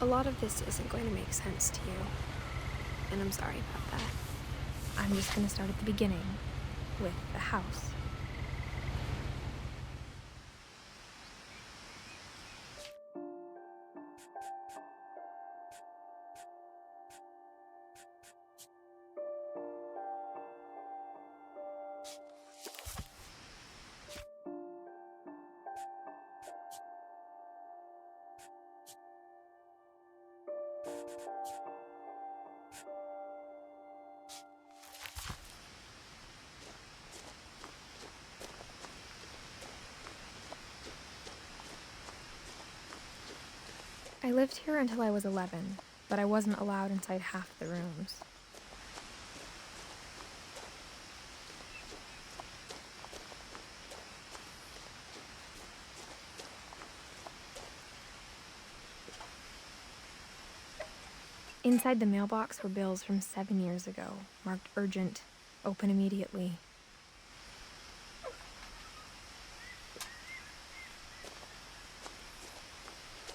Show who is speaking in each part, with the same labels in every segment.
Speaker 1: A lot of this isn't going to make sense to you, and I'm sorry about that. I'm just going to start at the beginning, with the house. I lived here until I was 11, but I wasn't allowed inside half the rooms. Inside the mailbox were bills from 7 years ago, marked urgent, open immediately.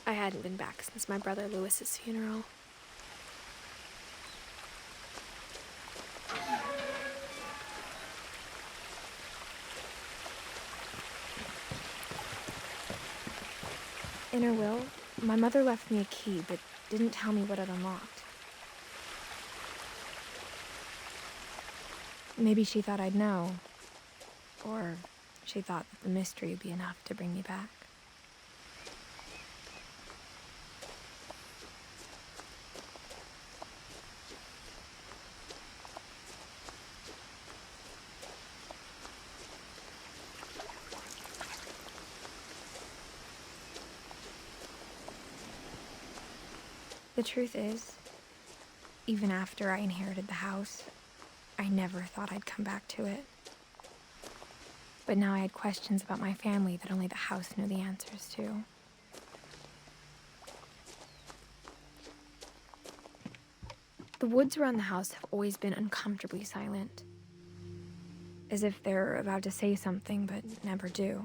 Speaker 1: I hadn't been back since my brother Lewis's funeral. In her will, my mother left me a key, but didn't tell me what it unlocked. Maybe she thought I'd know, or she thought that the mystery would be enough to bring me back. The truth is, even after I inherited the house, I never thought I'd come back to it. But now I had questions about my family that only the house knew the answers to. The woods around the house have always been uncomfortably silent, as if they're about to say something but never do.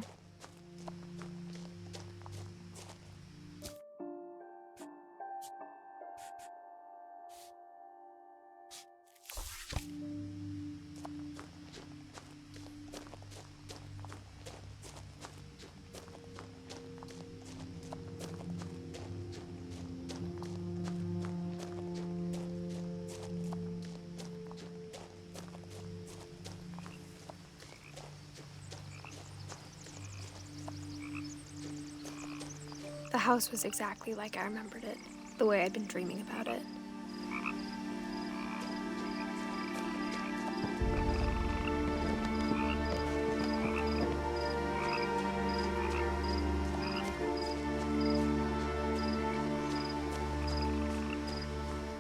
Speaker 1: The house was exactly like I remembered it, the way I'd been dreaming about it.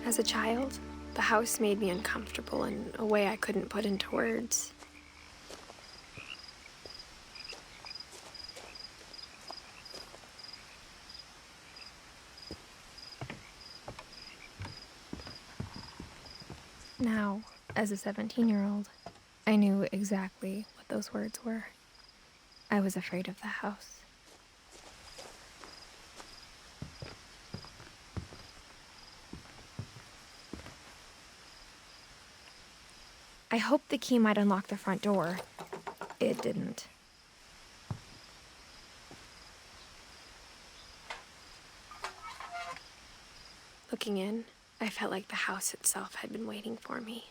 Speaker 1: As a child, the house made me uncomfortable in a way I couldn't put into words. Now, as a 17-year-old, I knew exactly what those words were. I was afraid of the house. I hoped the key might unlock the front door. It didn't. Looking in, I felt like the house itself had been waiting for me.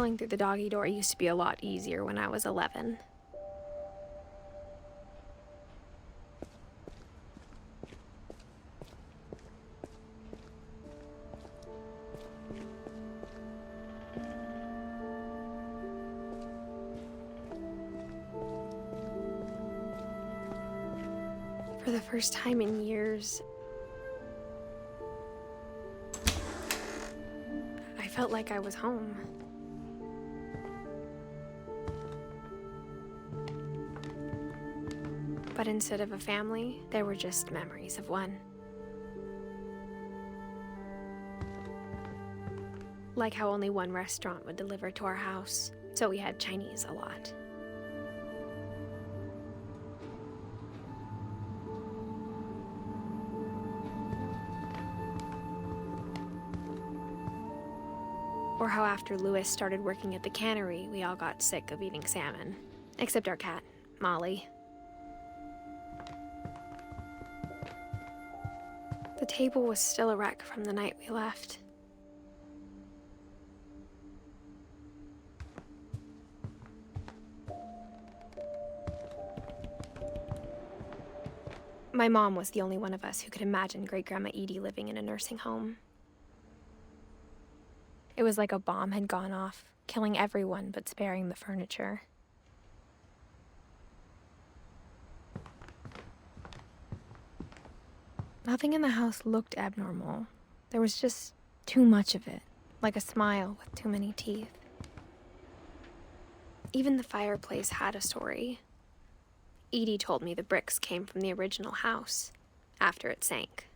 Speaker 1: Crawling through the doggy door used to be a lot easier when I was 11. For the first time in years, I felt like I was home. But instead of a family, there were just memories of one. Like how only one restaurant would deliver to our house, so we had Chinese a lot. Or how after Louis started working at the cannery, we all got sick of eating salmon. Except our cat, Molly. The table was still a wreck from the night we left. My mom was the only one of us who could imagine Great-Grandma Edie living in a nursing home. It was like a bomb had gone off, killing everyone but sparing the furniture. Nothing in the house looked abnormal. There was just too much of it, like a smile with too many teeth. Even the fireplace had a story. Edie told me the bricks came from the original house, after it sank.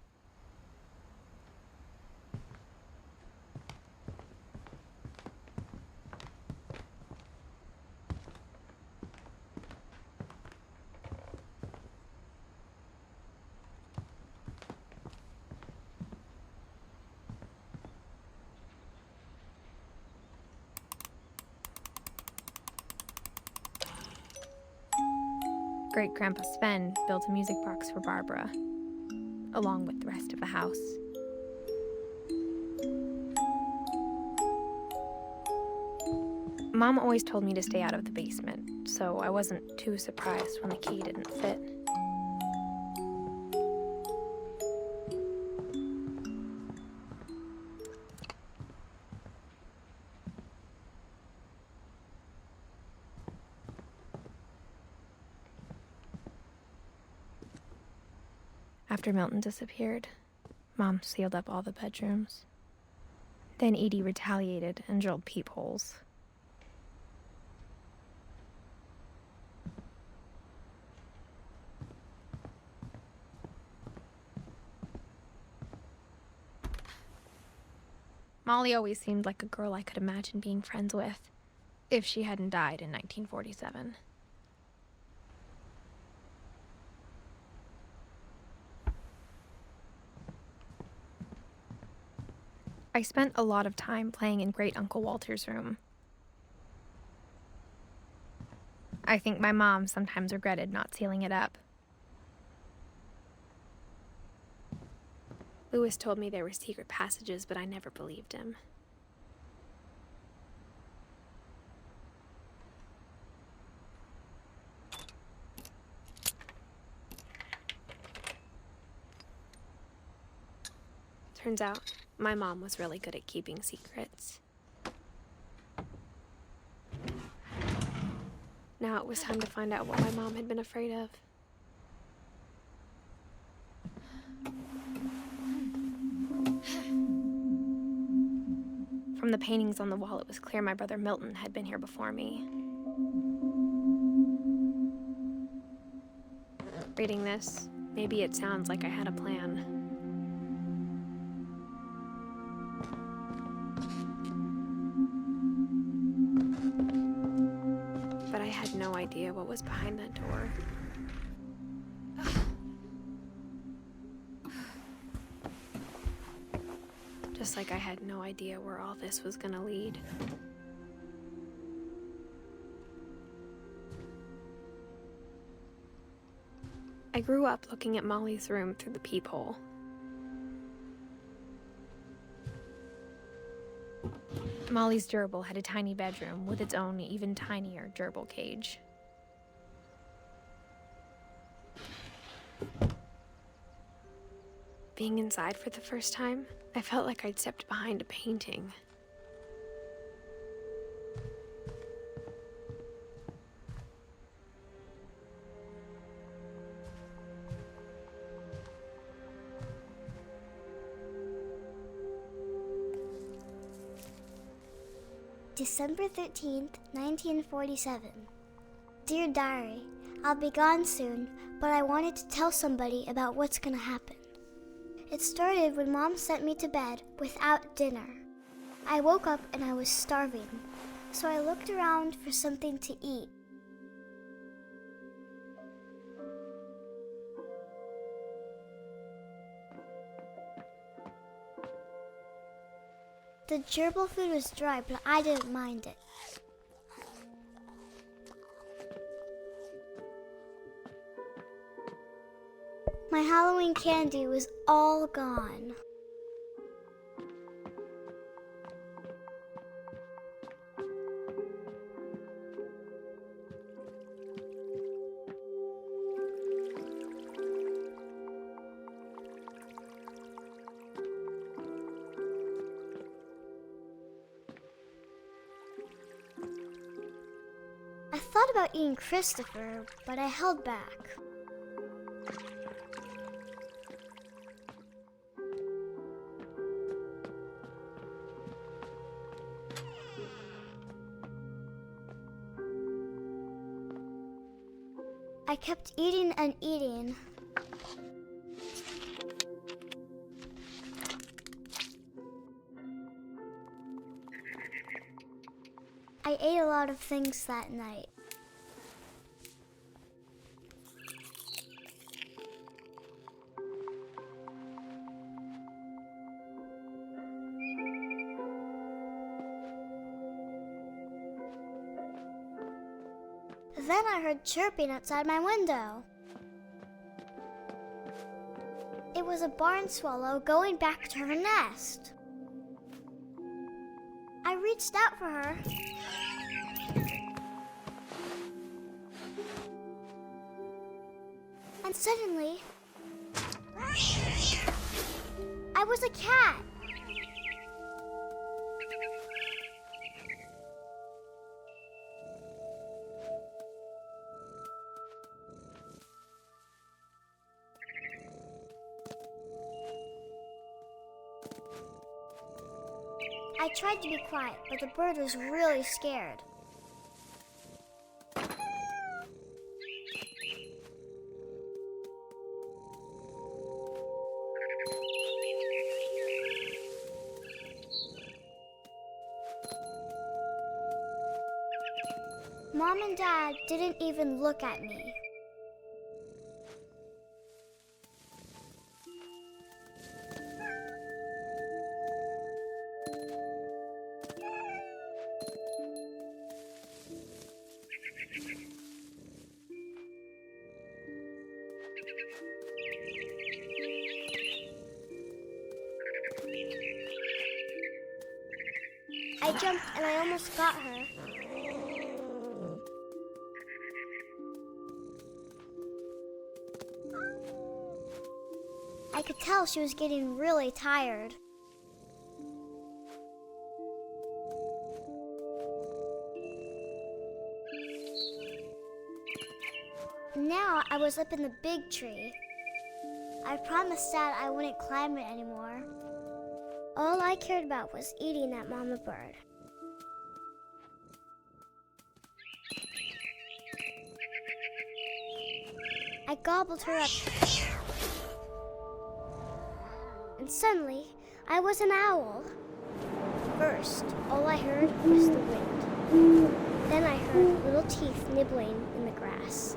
Speaker 1: Great-Grandpa Sven built a music box for Barbara, along with the rest of the house. Mom always told me to stay out of the basement, so I wasn't too surprised when the key didn't fit. After Milton disappeared, Mom sealed up all the bedrooms. Then Edie retaliated and drilled peepholes. Molly always seemed like a girl I could imagine being friends with, if she hadn't died in 1947. I spent a lot of time playing in Great Uncle Walter's room. I think my mom sometimes regretted not sealing it up. Louis told me there were secret passages, but I never believed him. Turns out, my mom was really good at keeping secrets. Now it was time to find out what my mom had been afraid of. From the paintings on the wall, it was clear my brother Milton had been here before me. Reading this, maybe it sounds like I had a plan. But I had no idea what was behind that door. Just like I had no idea where all this was gonna lead. I grew up looking at Molly's room through the peephole. Molly's gerbil had a tiny bedroom with its own even tinier gerbil cage. Being inside for the first time, I felt like I'd stepped behind a painting.
Speaker 2: December 13th, 1947. Dear Diary, I'll be gone soon, but I wanted to tell somebody about what's gonna happen. It started when Mom sent me to bed without dinner. I woke up and I was starving, so I looked around for something to eat. The gerbil food was dry, but I didn't mind it. My Halloween candy was all gone. I thought about eating Christopher, but I held back. I kept eating and eating. I ate a lot of things that night. Then I heard chirping outside my window. It was a barn swallow going back to her nest. I reached out for her. And suddenly, I was a cat. I tried to be quiet, but the bird was really scared. Mom and Dad didn't even look at me. I jumped and I almost got her. I could tell she was getting really tired. Now I was up in the big tree. I promised Dad I wouldn't climb it anymore. All I cared about was eating that mama bird. I gobbled her up. And suddenly, I was an owl. First, all I heard was the wind. Then I heard little teeth nibbling in the grass.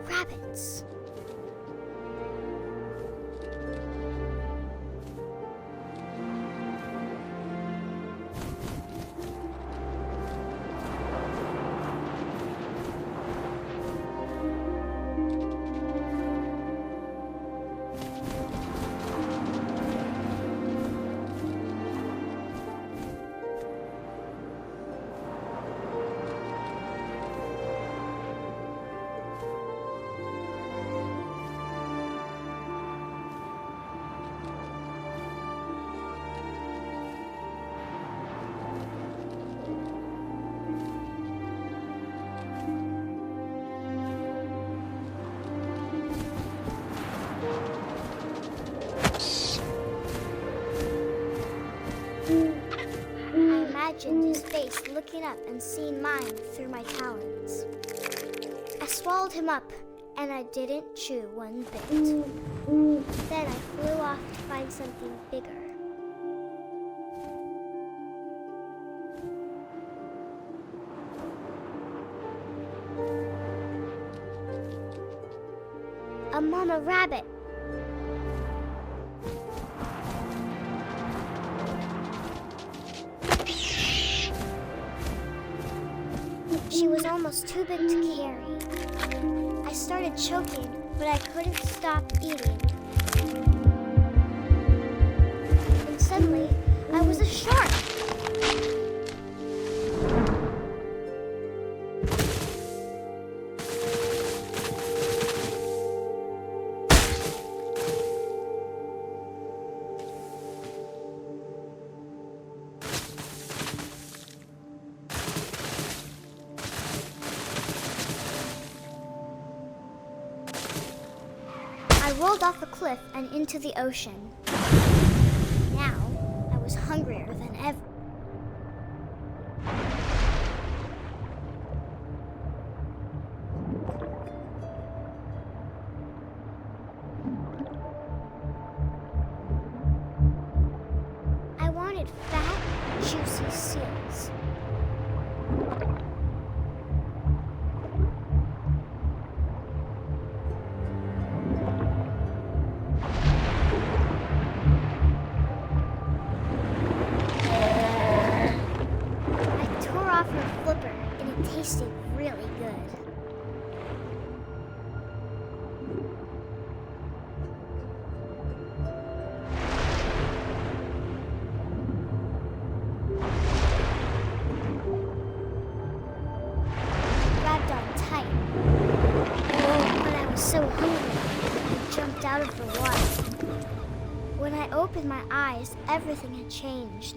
Speaker 2: Rabbits. imagined his face looking up and seeing mine through my talons. I swallowed him up, and I didn't chew one bit. Then I flew off to find something bigger. A mama rabbit. She was almost too big to carry. I started choking, but I couldn't stop eating. And suddenly, I was a shark. I rolled off the cliff and into the ocean. Now, I was hungrier than ever. I wanted fat, juicy seals. Her flipper, and it tasted really good. Grabbed on tight. But I was so hungry, I jumped out of the water. When I opened my eyes, everything had changed.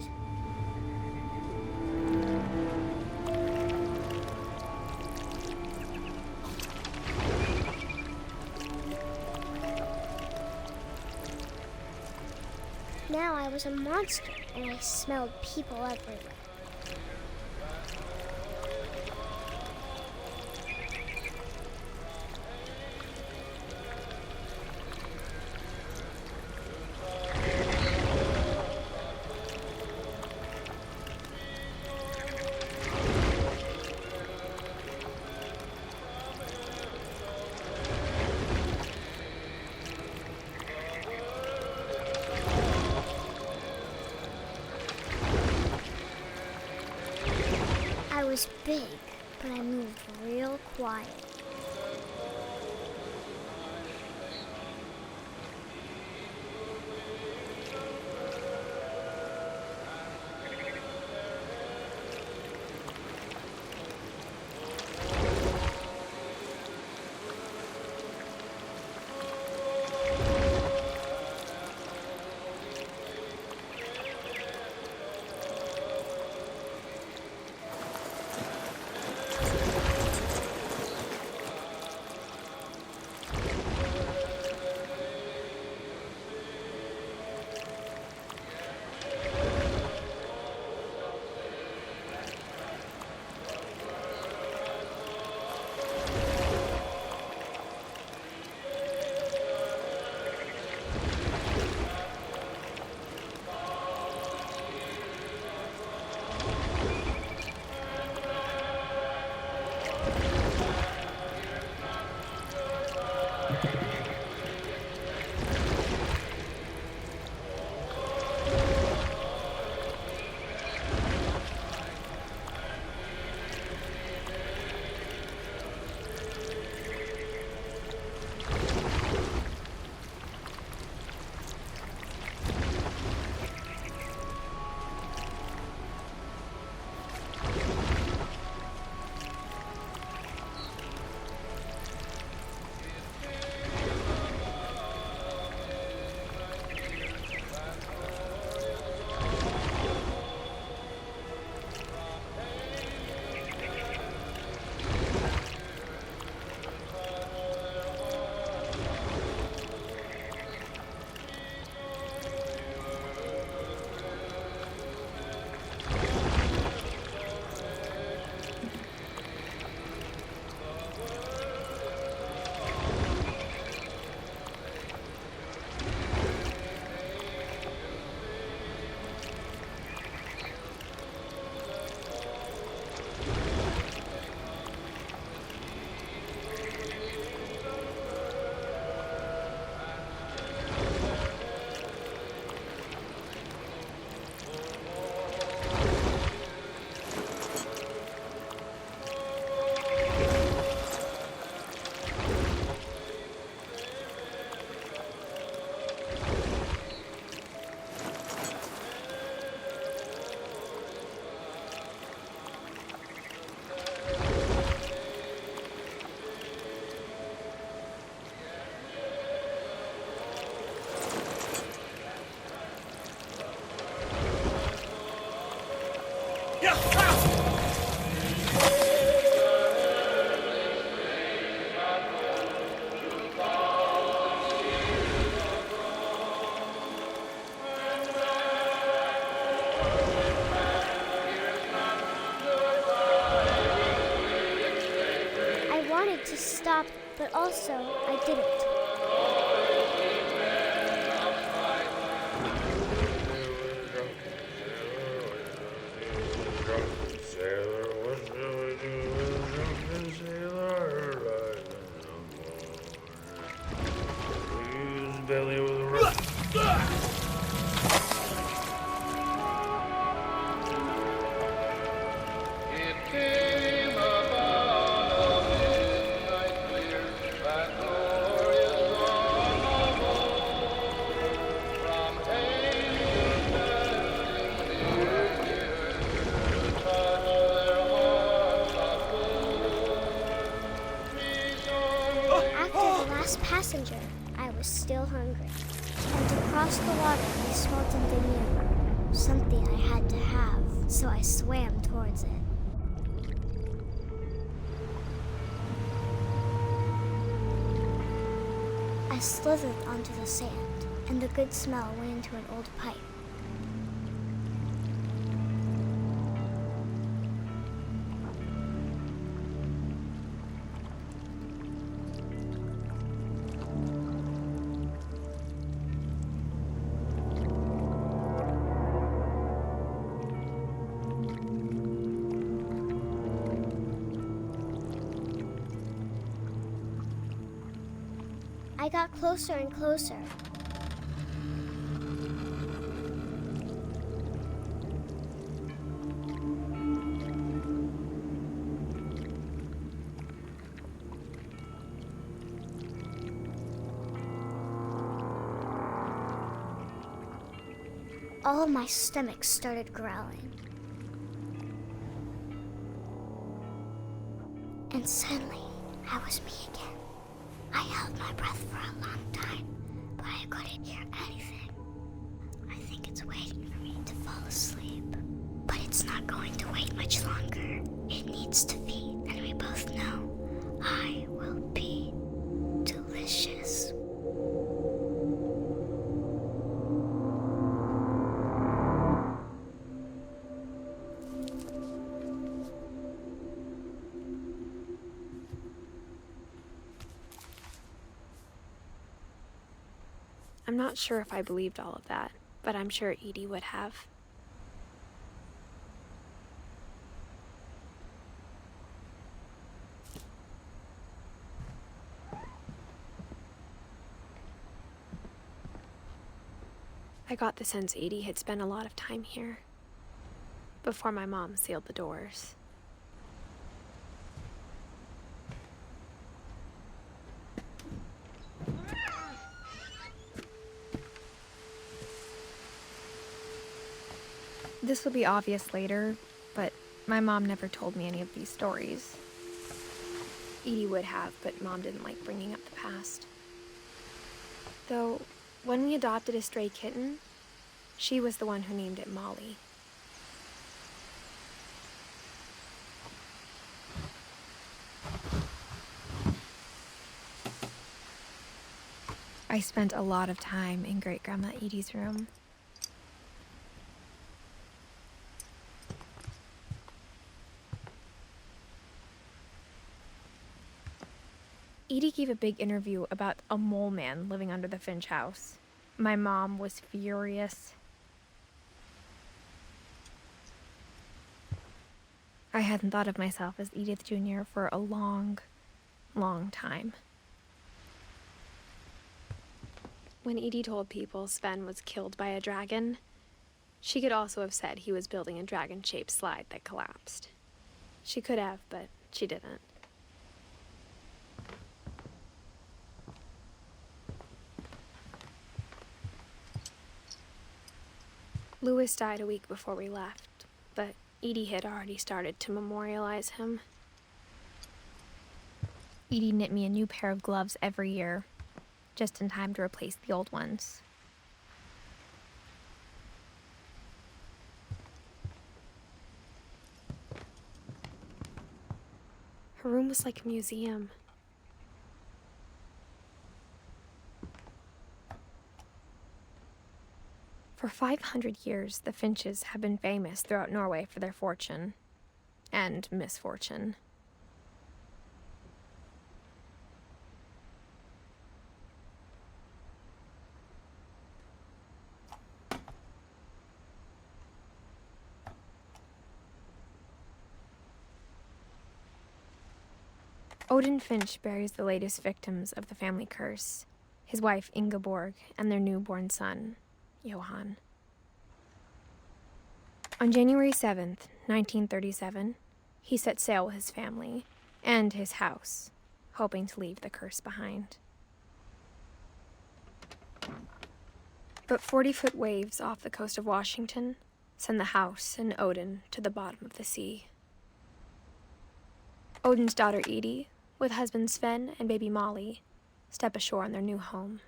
Speaker 2: Now I was a monster, and I smelled people everywhere. I was big, but I moved real quiet. I wanted to stop, but also I didn't. After the last passenger, I was still hungry. And to cross the water, I smelled something new. Something I had to have, so I swam towards it. I slithered onto the sand, and the good smell went into an old pipe. I got closer and closer. All of my stomach started growling. And suddenly, I was me again. I held my breath for a long time, but I couldn't hear anything. I think it's waiting for me to fall asleep. But it's not going to wait much longer. It needs to feed, and we both know I will be delicious.
Speaker 1: I'm not sure if I believed all of that, but I'm sure Edie would have. I got the sense Edie had spent a lot of time here, before my mom sealed the doors. This will be obvious later, but my mom never told me any of these stories. Edie would have, but Mom didn't like bringing up the past. Though, when we adopted a stray kitten, she was the one who named it Molly. I spent a lot of time in Great-Grandma Edie's room. Edie gave a big interview about a mole man living under the Finch house. My mom was furious. I hadn't thought of myself as Edith Jr. for a long, long time. When Edie told people Sven was killed by a dragon, she could also have said he was building a dragon-shaped slide that collapsed. She could have, but she didn't. Louis died a week before we left, but Edie had already started to memorialize him. Edie knit me a new pair of gloves every year, just in time to replace the old ones. Her room was like a museum. For 500 years, the Finches have been famous throughout Norway for their fortune and misfortune. Odin Finch buries the latest victims of the family curse, his wife Ingeborg and their newborn son, Johan. On January 7th, 1937, he set sail with his family and his house, hoping to leave the curse behind. But 40-foot waves off the coast of Washington send the house and Odin to the bottom of the sea. Odin's daughter Edith, with husband Sven and baby Molly, step ashore on their new home,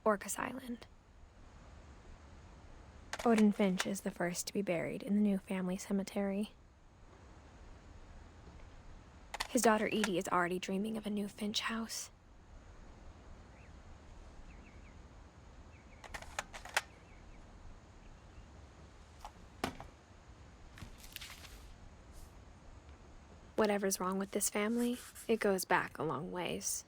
Speaker 1: Orcas Island. Odin Finch is the first to be buried in the new family cemetery. His daughter Edie is already dreaming of a new Finch house. Whatever's wrong with this family, it goes back a long ways.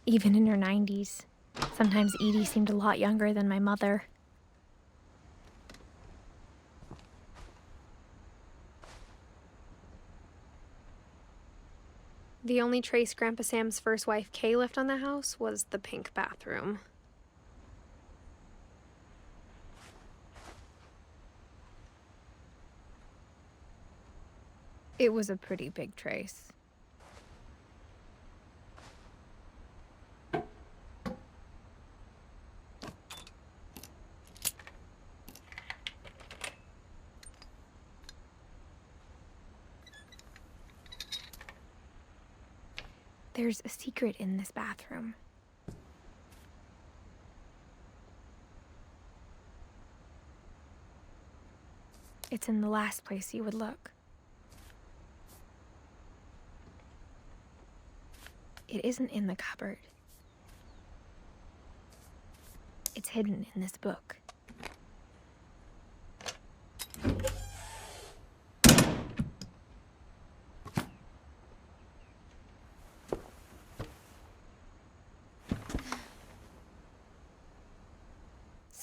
Speaker 1: Even in her 90s, sometimes Edie seemed a lot younger than my mother. The only trace Grandpa Sam's first wife, Kay, left on the house was the pink bathroom. It was a pretty big trace. There's a secret in this bathroom. It's in the last place you would look. It isn't in the cupboard. It's hidden in this book.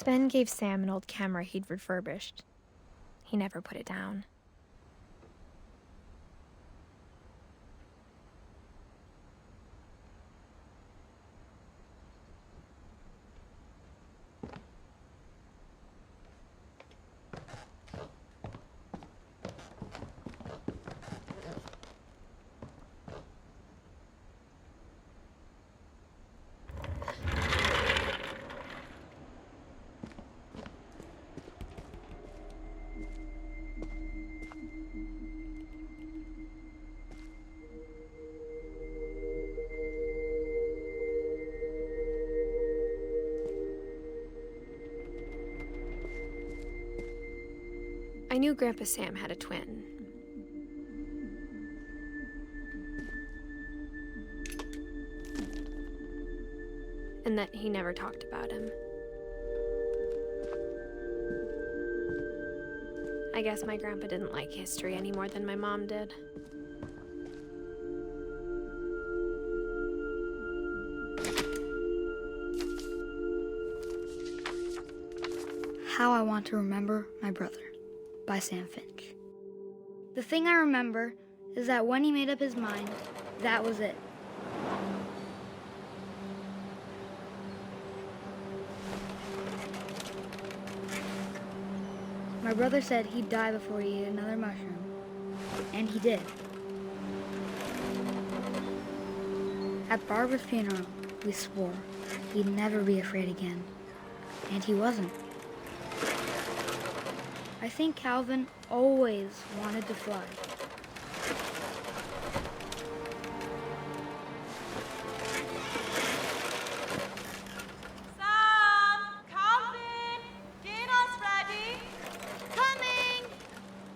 Speaker 1: Sven gave Sam an old camera he'd refurbished. He never put it down. I knew Grandpa Sam had a twin. And that he never talked about him. I guess my grandpa didn't like history any more than my mom did.
Speaker 3: How I Want to Remember My Brother by Sam Finch. The thing I remember is that when he made up his mind, that was it. My brother said he'd die before he ate another mushroom, and he did. At Barbara's funeral, we swore he'd never be afraid again, and he wasn't. I think Calvin always wanted to fly.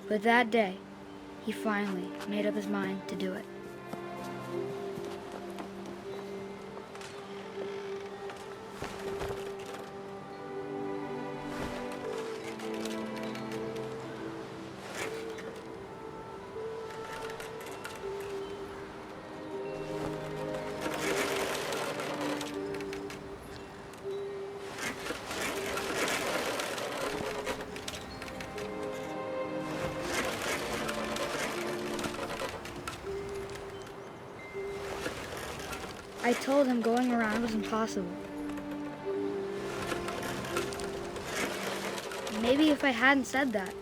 Speaker 3: But that day, he finally made up his mind to do it. I told him going around was impossible. Maybe if I hadn't said that.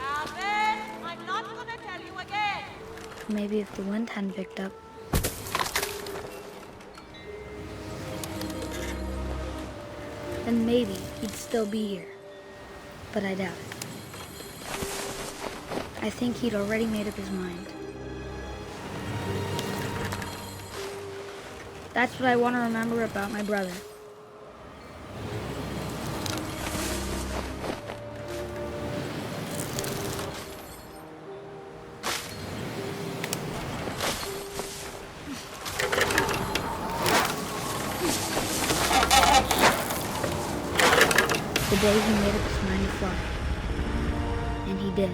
Speaker 4: Alvin, I'm not gonna tell you again.
Speaker 3: Maybe if the wind hadn't picked up. Then maybe he'd still be here. But I doubt it. I think he'd already made up his mind. That's what I want to remember about my brother. The day he made up his mind to fly. And he did.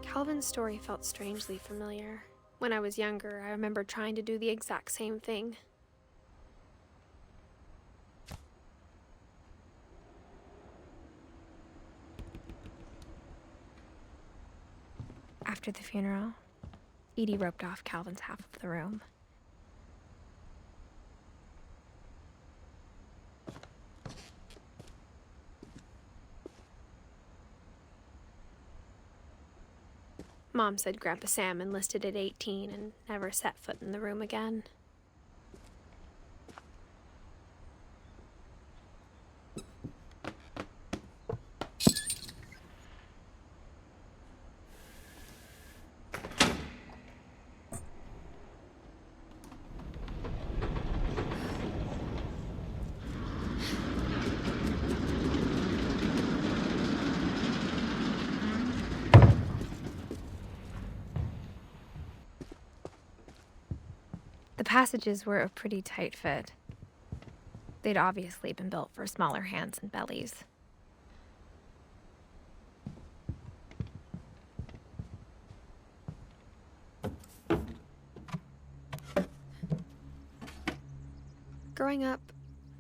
Speaker 5: Calvin's story felt strangely familiar. When I was younger, I remember trying to do the exact same thing.
Speaker 1: After the funeral, Edie roped off Calvin's half of the room.
Speaker 5: Mom said Grandpa Sam enlisted at 18 and never set foot in the room again.
Speaker 1: The passages were a pretty tight fit. They'd obviously been built for smaller hands and bellies.
Speaker 5: Growing up,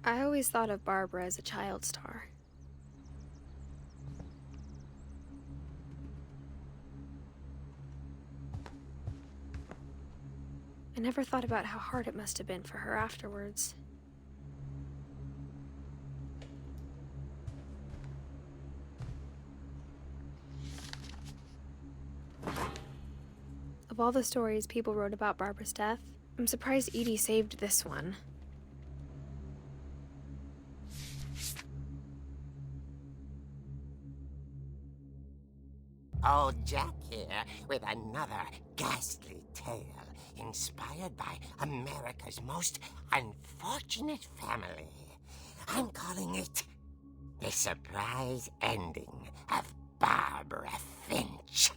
Speaker 5: I always thought of Barbara as a child star. I never thought about how hard it must have been for her afterwards. Of all the stories people wrote about Barbara's death, I'm surprised Edie saved this one.
Speaker 6: Old Jack here with another ghastly tale inspired by America's most unfortunate family. I'm calling it The Surprise Ending of Barbara Finch.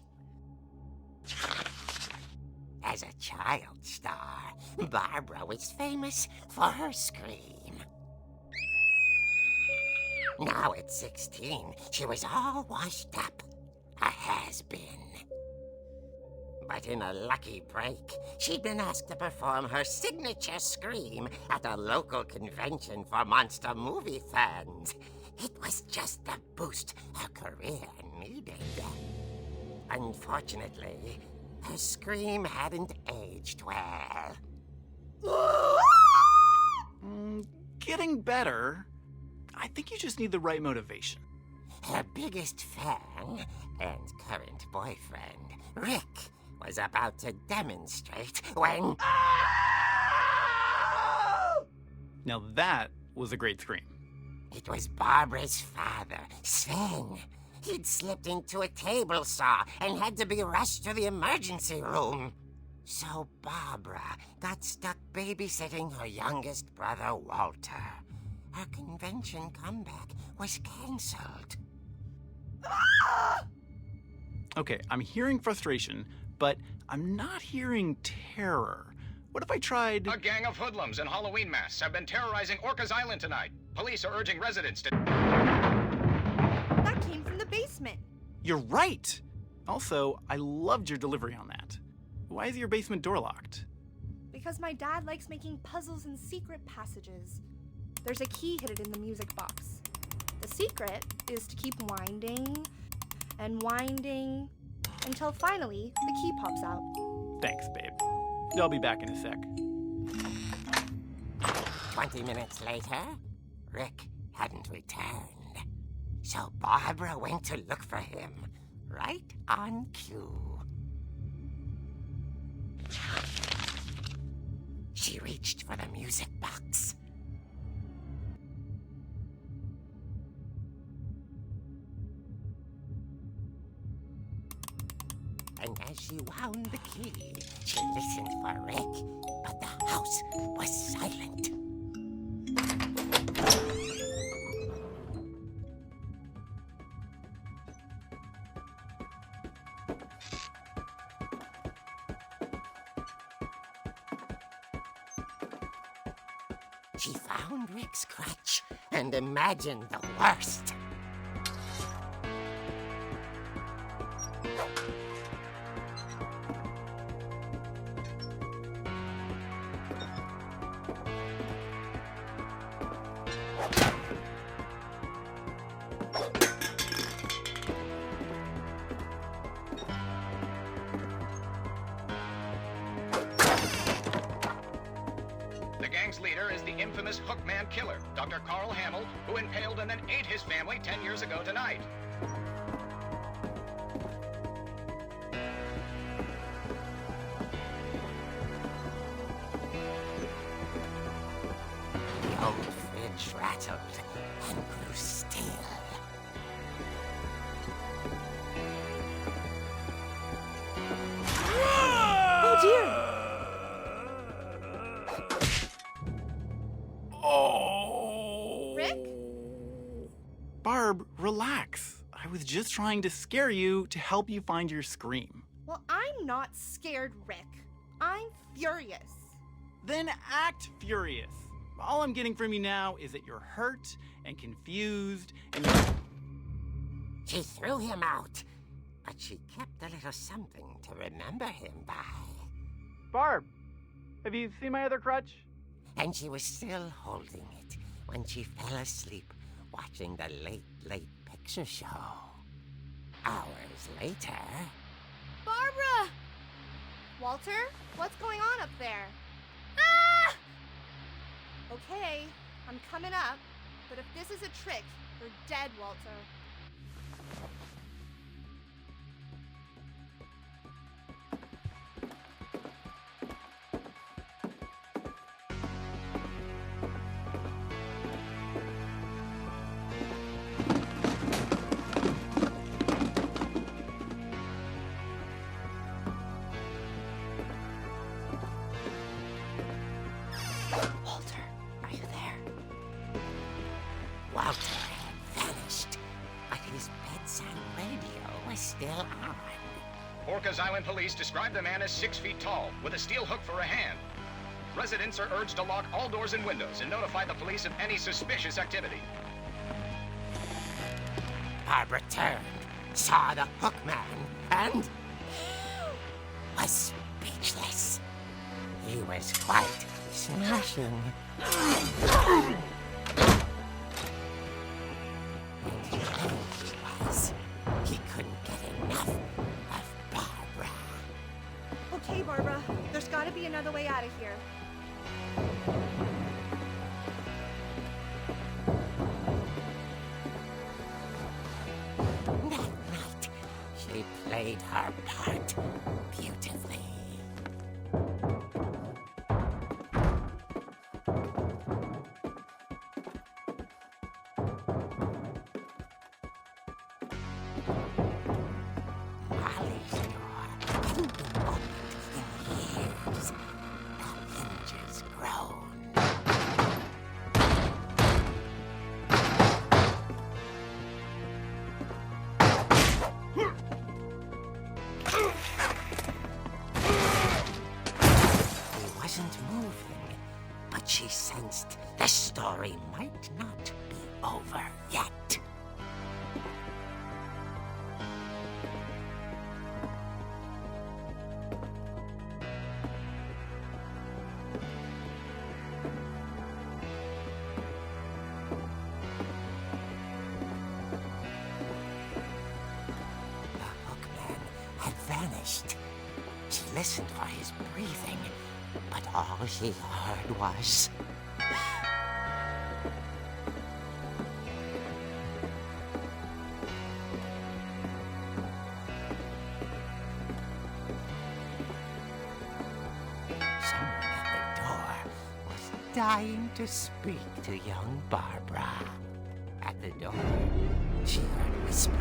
Speaker 6: As a child star, Barbara was famous for her scream. Now at 16, she was all washed up. A has-been. But in a lucky break, she'd been asked to perform her signature scream at a local convention for monster movie fans. It was just the boost her career needed. Unfortunately, her scream hadn't aged well.
Speaker 7: Getting better. I think you just need the right motivation.
Speaker 6: Her biggest fan and current boyfriend, Rick, was about to demonstrate when...
Speaker 7: Now that was a great scream.
Speaker 6: It was Barbara's father, Sven. He'd slipped into a table saw and had to be rushed to the emergency room. So Barbara got stuck babysitting her youngest brother, Walter. Her convention comeback was canceled.
Speaker 7: Okay, I'm hearing frustration, but I'm not hearing terror. What if I tried...
Speaker 8: A gang of hoodlums in Halloween masks have been terrorizing Orcas Island tonight. Police are urging residents to...
Speaker 4: That came from the basement.
Speaker 7: You're right! Also, I loved your delivery on that. Why is your basement door locked?
Speaker 4: Because my dad likes making puzzles and secret passages. There's a key hidden in the music box. The secret is to keep winding and winding until finally the key pops out.
Speaker 7: Thanks, babe. I'll be back in a sec.
Speaker 6: 20 minutes later, Rick hadn't returned. So Barbara went to look for him, right on cue. She reached for the music box. And as she wound the key, she listened for Rick, but the house was silent. She found Rick's crutch and imagined the worst.
Speaker 8: The gang's leader is the infamous Hookman killer, Dr. Carl Hamill, who impaled and then ate his family 10 years ago tonight.
Speaker 6: The old fridge rattled and grew still.
Speaker 4: Oh dear!
Speaker 7: Oh!
Speaker 4: Rick?
Speaker 7: Barb, relax. I was just trying to scare you to help you find your scream.
Speaker 4: Well, I'm not scared, Rick. I'm furious.
Speaker 7: Then act furious. All I'm getting from you now is that you're hurt and confused and
Speaker 6: She threw him out, but she kept a little something to remember him by.
Speaker 7: Barb, have you seen my other crutch?
Speaker 6: And she was still holding it when she fell asleep watching the late picture show. Hours later...
Speaker 4: Barbara! Walter, what's going on up there? Ah! Okay, I'm coming up, but if this is a trick, you're dead, Walter.
Speaker 1: Walter, are you there?
Speaker 6: Walter had vanished, but his bedside radio was still on.
Speaker 8: Orcas Island police describe the man as 6 feet tall, with a steel hook for a hand. Residents are urged to lock all doors and windows and notify the police of any suspicious activity.
Speaker 6: Barbara turned, saw the hook man, and was speechless. He was quite smashing. And he was. He couldn't get enough of Barbara.
Speaker 4: Okay, Barbara, there's gotta be another way out of here.
Speaker 6: That night, she played her part beautifully. Holly's door hadn't been opened in years. The hinges groaned. He wasn't moving, but she sensed the story might not be over yet. Vanished. She listened for his breathing, but all she heard was... Someone at the door was dying to speak to young Barbara. At the door, she heard whispering.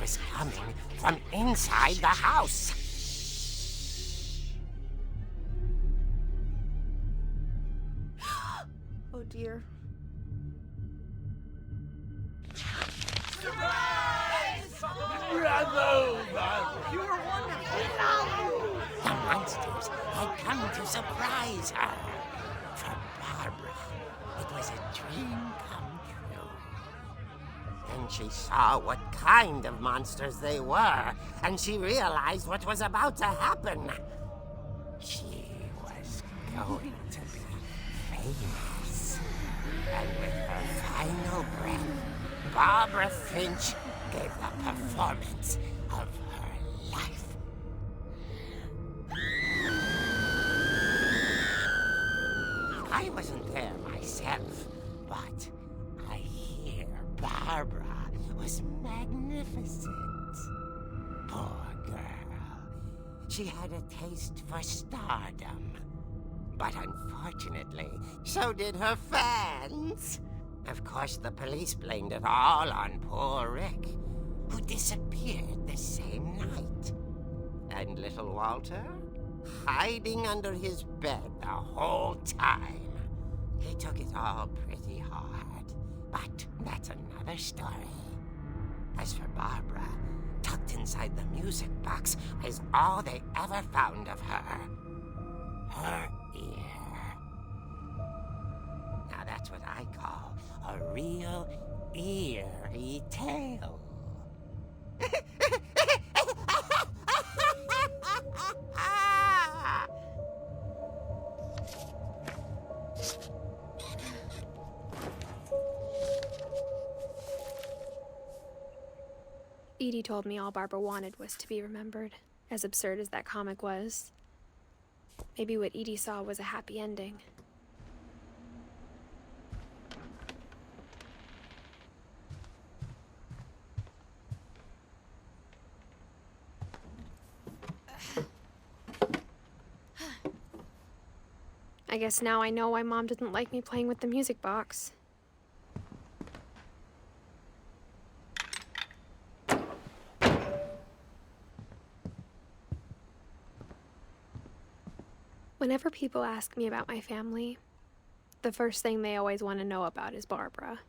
Speaker 6: Was coming from inside the house.
Speaker 4: Oh dear.
Speaker 6: The monsters had come to surprise her. For Barbara, it was a dream come true. Then she saw what kind of monsters they were, and she realized what was about to happen. She was going to be famous. And with her final breath, Barbara Finch gave the performance of her life. I wasn't there myself, but I hear Barbara was magnificent. Poor girl. She had a taste for stardom. But unfortunately, so did her fans. Of course, the police blamed it all on poor Rick, who disappeared the same night. And little Walter, hiding under his bed the whole time. He took it all pretty hard, but that's another story. As for Barbara, tucked inside the music box is all they ever found of her. Her ear. Now that's what I call a real eerie tale.
Speaker 5: Edie told me all Barbara wanted was to be remembered, as absurd as that comic was. Maybe what Edie saw was a happy ending. I guess now I know why Mom didn't like me playing with the music box. Whenever people ask me about my family, the first thing they always want to know about is Barbara.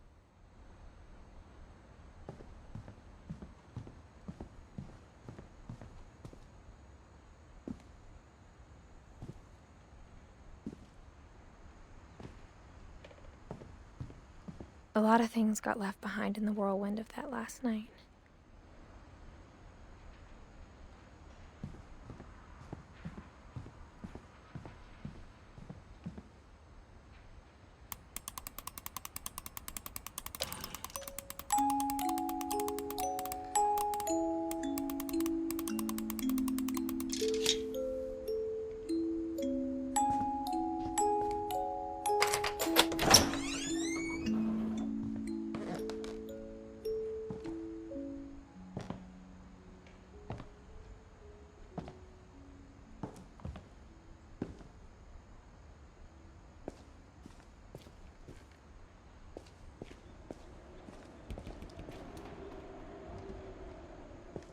Speaker 1: A lot of things got left behind in the whirlwind of that last night.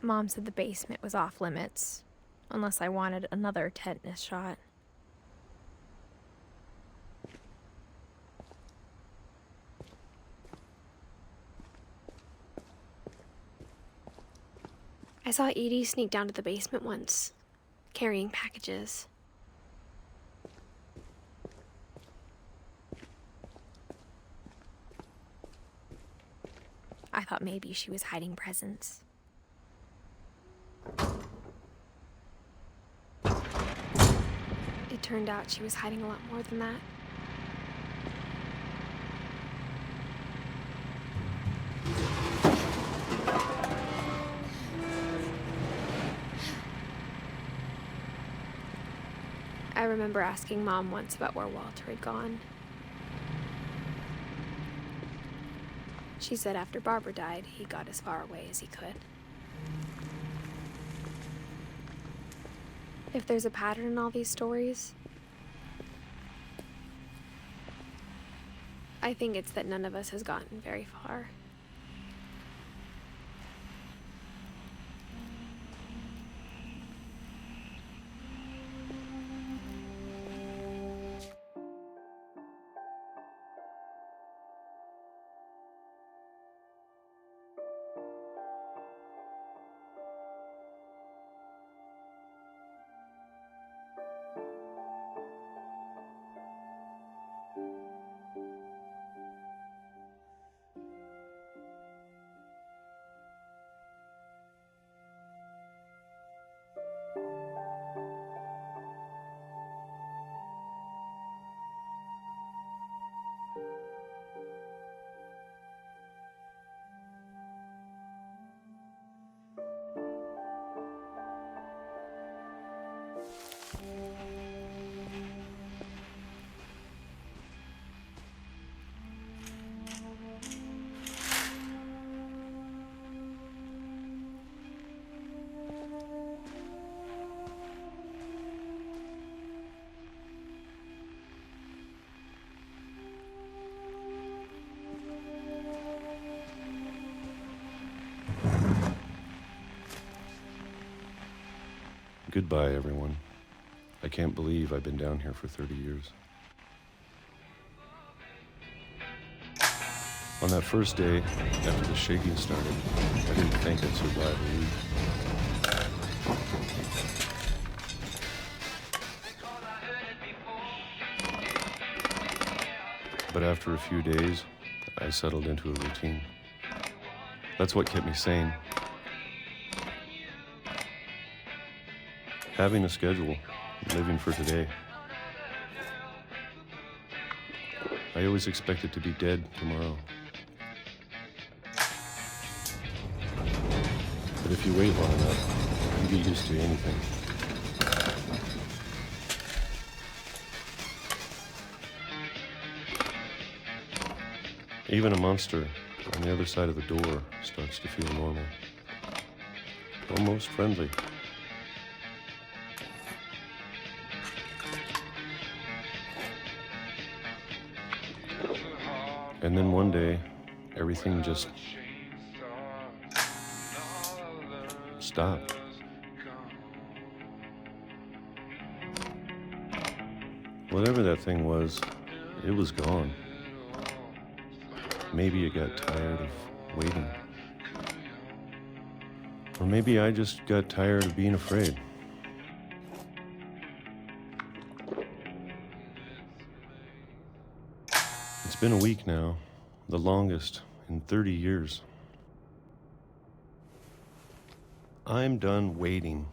Speaker 1: Mom said the basement was off limits, unless I wanted another tetanus shot.
Speaker 5: I saw Edie sneak down to the basement once, carrying packages. I thought maybe she was hiding presents. It turned out she was hiding a lot more than that. I remember asking Mom once about where Walter had gone. She said after Barbara died, he got as far away as he could. If there's a pattern in all these stories, I think it's that none of us has gotten very far.
Speaker 9: Goodbye, everyone. I can't believe I've been down here for 30 years. On that first day, after the shaking started, I didn't think I'd survive a week. But after a few days, I settled into a routine. That's what kept me sane. Having a schedule, living for today. I always expected to be dead tomorrow. But if you wait long enough, you get used to anything. Even a monster on the other side of the door starts to feel normal. Almost friendly. And then one day, everything just stopped. Whatever that thing was, it was gone. Maybe it got tired of waiting. Or maybe I just got tired of being afraid. It's been a week now, the longest in 30 years. I'm done waiting.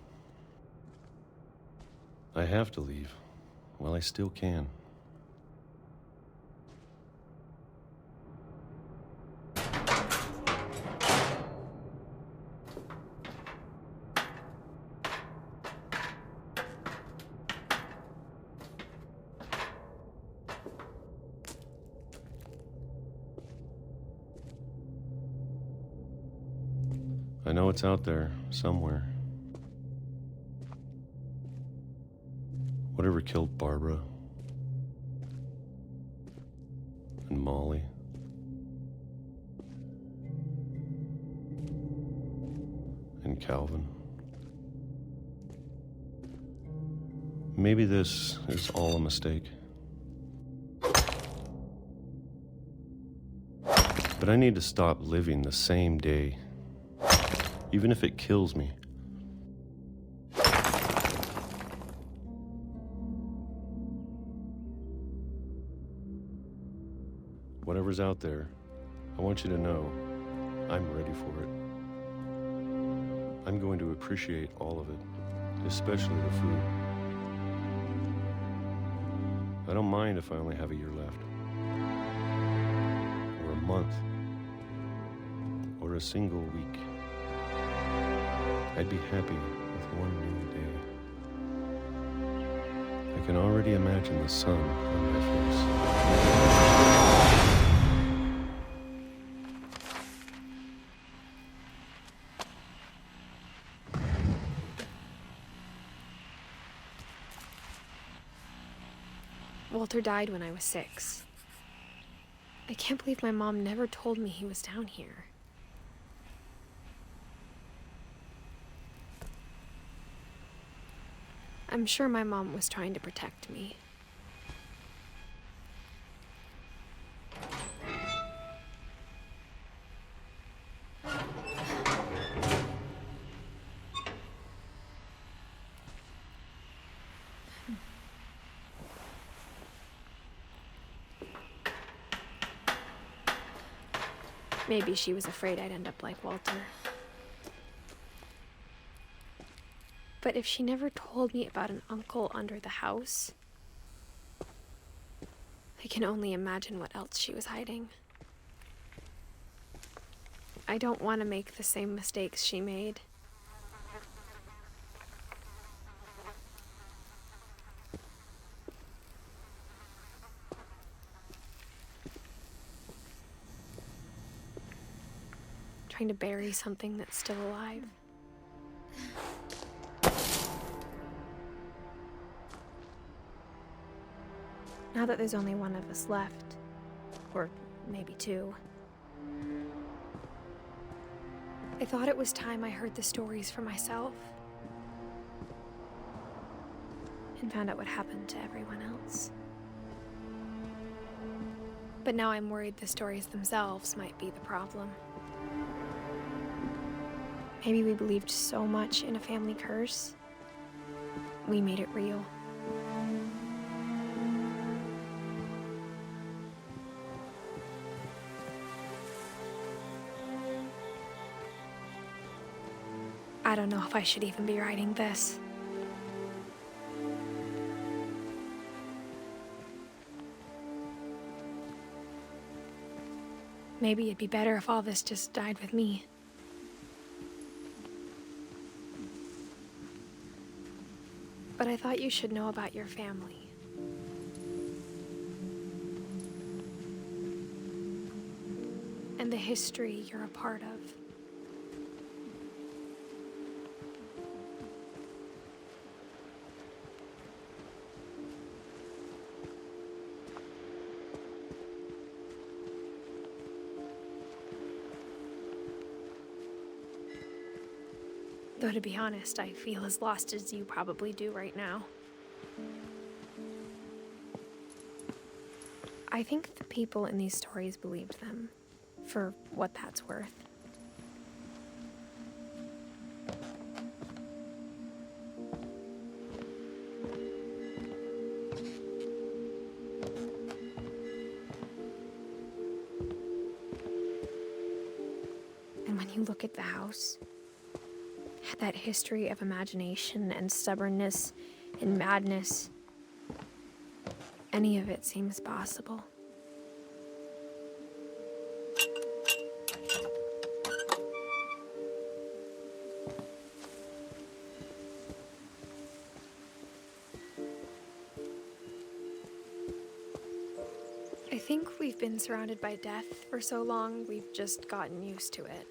Speaker 9: I have to leave while I still can. I know it's out there, somewhere. Whatever killed Barbara and Molly. and Calvin. Maybe this is all a mistake. But I need to stop living the same day, even if it kills me. Whatever's out there, I want you to know I'm ready for it. I'm going to appreciate all of it, especially the food. I don't mind if I only have a year left, or a month, or a single week. I'd be happy with one new day. I can already imagine the sun on my face.
Speaker 5: Walter died when I was 6. I can't believe my mom never told me he was down here. I'm sure my mom was trying to protect me. Maybe she was afraid I'd end up like Walter. But if she never told me about an uncle under the house, I can only imagine what else she was hiding. I don't want to make the same mistakes she made. Trying to bury something that's still alive. Now that there's only one of us left, or maybe 2, I thought it was time I heard the stories for myself and found out what happened to everyone else. But now I'm worried the stories themselves might be the problem. Maybe we believed so much in a family curse, we made it real. I don't know if I should even be writing this. Maybe it'd be better if all this just died with me. But I thought you should know about your family. And the history you're a part of. Though to be honest, I feel as lost as you probably do right now. I think the people in these stories believed them, for what that's worth. And when you look at the house, that history of imagination and stubbornness and madness, any of it seems possible. I think we've been surrounded by death for so long, we've just gotten used to it.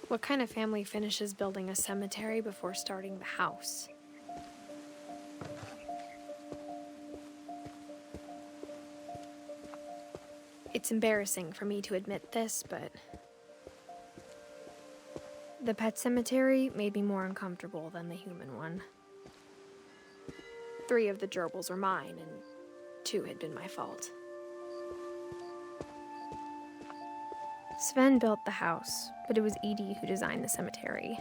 Speaker 5: What kind of family finishes building a cemetery before starting the house? It's embarrassing for me to admit this, but The pet cemetery made me more uncomfortable than the human one. 3 of the gerbils were mine, and 2 had been my fault. Sven built the house, but it was Edie who designed the cemetery.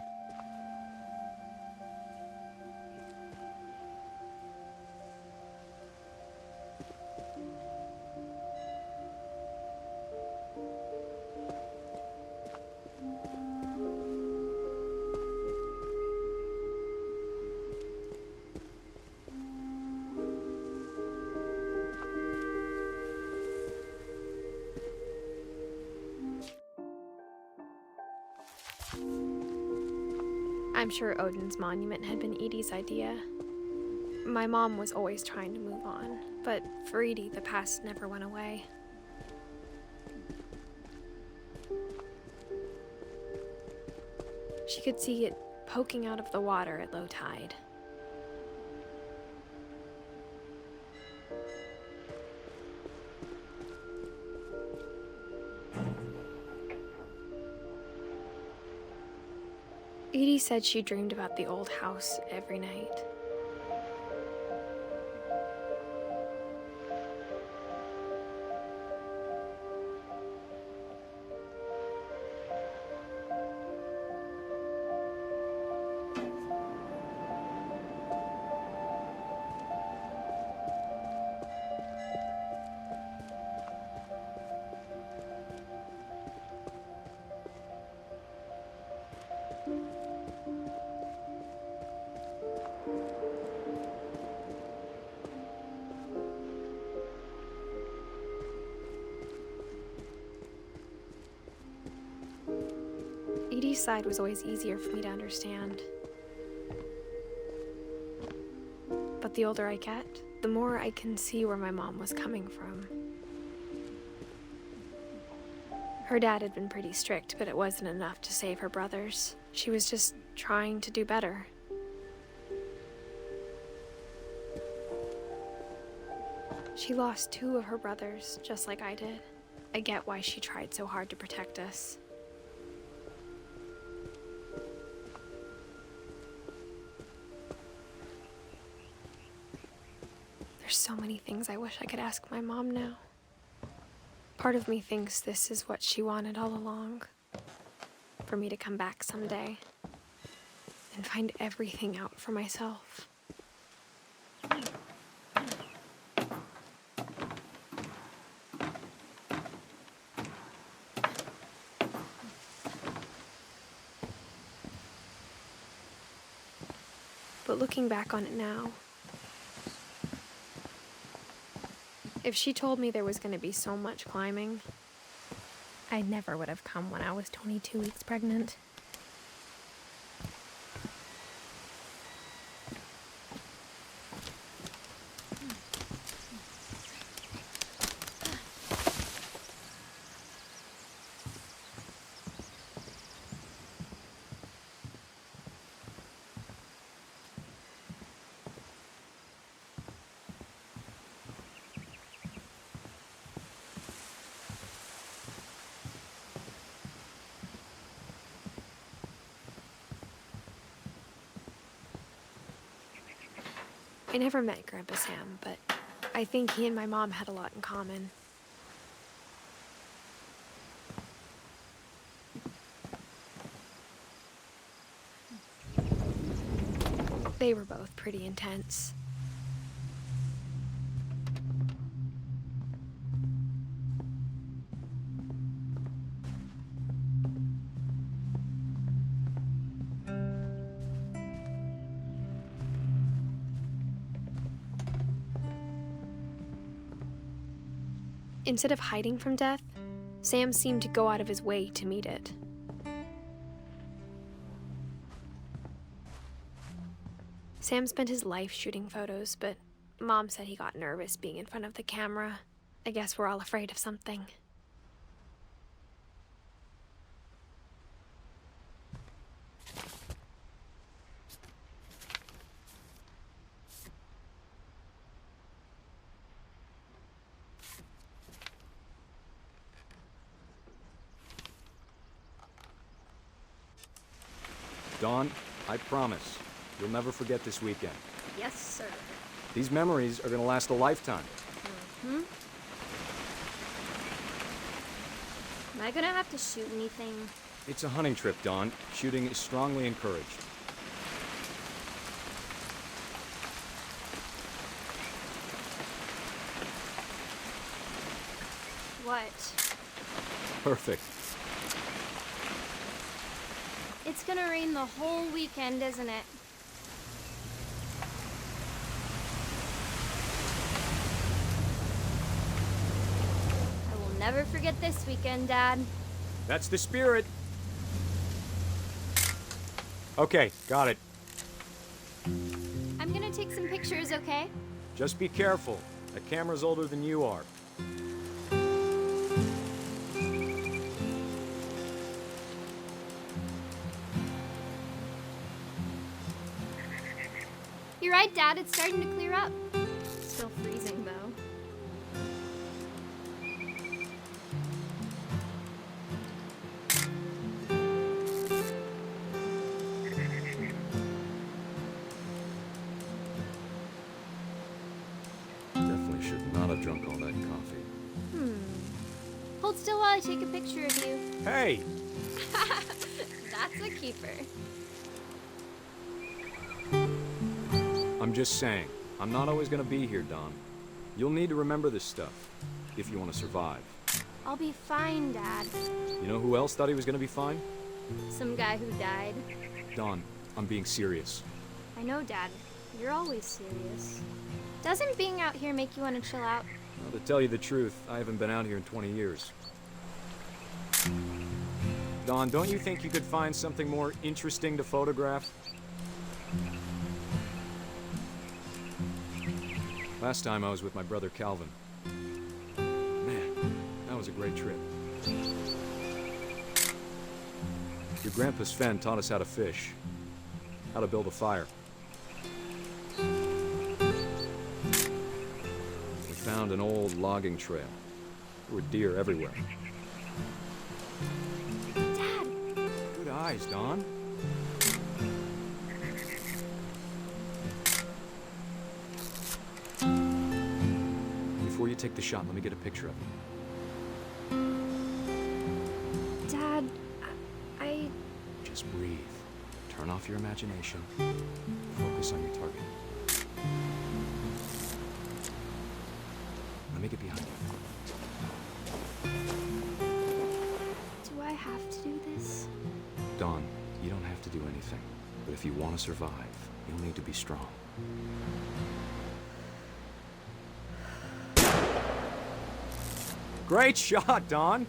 Speaker 5: I'm sure Odin's monument had been Edie's idea. My mom was always trying to move on, but for Edie, the past never went away. She could see it poking out of the water at low tide. Edie said she dreamed about the old house every night. Edie's side was always easier for me to understand. But the older I get, the more I can see where my mom was coming from. Her dad had been pretty strict, but it wasn't enough to save her brothers. She was just trying to do better. She lost 2 of her brothers, just like I did. I get why she tried so hard to protect us. There's so many things I wish I could ask my mom now. Part of me thinks this is what she wanted all along. For me to come back someday and find everything out for myself. But looking back on it now, if she told me there was going to be so much climbing,
Speaker 1: I never would have come when I was 22 weeks pregnant.
Speaker 5: I never met Grandpa Sam, but I think he and my mom had a lot in common. They were both pretty intense. Instead of hiding from death, Sam seemed to go out of his way to meet it. Sam spent his life shooting photos, but Mom said he got nervous being in front of the camera. I guess we're all afraid of something.
Speaker 10: Dawn, I promise, you'll never forget this weekend.
Speaker 5: Yes, sir.
Speaker 10: These memories are gonna last a lifetime.
Speaker 5: Hmm? Am I gonna have to shoot anything?
Speaker 10: It's a hunting trip, Dawn. Shooting is strongly encouraged.
Speaker 5: What?
Speaker 10: Perfect.
Speaker 5: It's gonna rain the whole weekend, isn't it? I will never forget this weekend, Dad.
Speaker 10: That's the spirit. Okay, got it.
Speaker 5: I'm gonna take some pictures, okay?
Speaker 10: Just be careful. That camera's older than you are.
Speaker 5: You're right, Dad. It's starting to clear up. Still freezing, though.
Speaker 10: Definitely should not have drunk all that coffee.
Speaker 5: Hold still while I take a picture of you.
Speaker 10: Hey!
Speaker 5: That's a keeper.
Speaker 10: I'm just saying, I'm not always gonna be here, Dawn. You'll need to remember this stuff, if you want to survive.
Speaker 5: I'll be fine, Dad.
Speaker 10: You know who else thought he was gonna be fine?
Speaker 5: Some guy who died.
Speaker 10: Dawn, I'm being serious.
Speaker 5: I know, Dad. You're always serious. Doesn't being out here make you want to chill out?
Speaker 10: Well, to tell you the truth, I haven't been out here in 20 years. Dawn, don't you think you could find something more interesting to photograph? Last time I was with my brother Calvin. Man, that was a great trip. Your grandpa Sven taught us how to fish, how to build a fire. We found an old logging trail. There were deer everywhere.
Speaker 5: Dad!
Speaker 10: Good eyes, Dawn. Before you take the shot, let me get a picture of you.
Speaker 5: Dad, I...
Speaker 10: Just breathe. Turn off your imagination. Focus on your target. Let me get behind you.
Speaker 5: Do I have to do this?
Speaker 10: Dawn, you don't have to do anything. But if you want to survive, you'll need to be strong. Great shot, Dawn!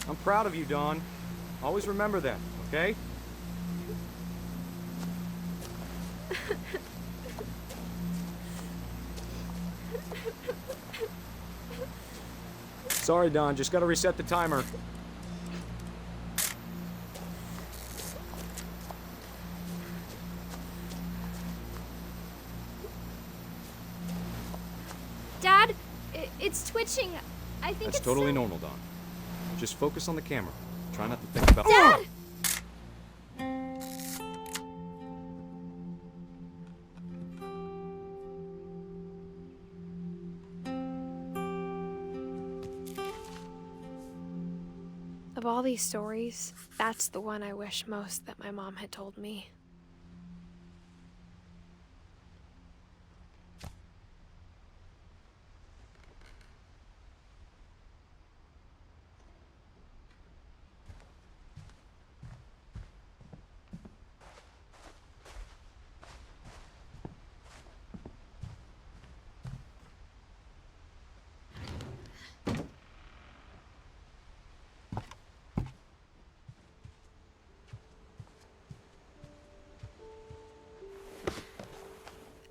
Speaker 10: I'm proud of you, Dawn. Always remember that, okay? Sorry, Dawn, just gotta reset the timer.
Speaker 5: Dad, it's twitching. I think
Speaker 10: That's
Speaker 5: it's
Speaker 10: totally
Speaker 5: so-
Speaker 10: normal, Dawn. Just focus on the camera. Try not to think about—
Speaker 5: Dad!
Speaker 1: Of all these stories, that's the one I wish most that my mom had told me.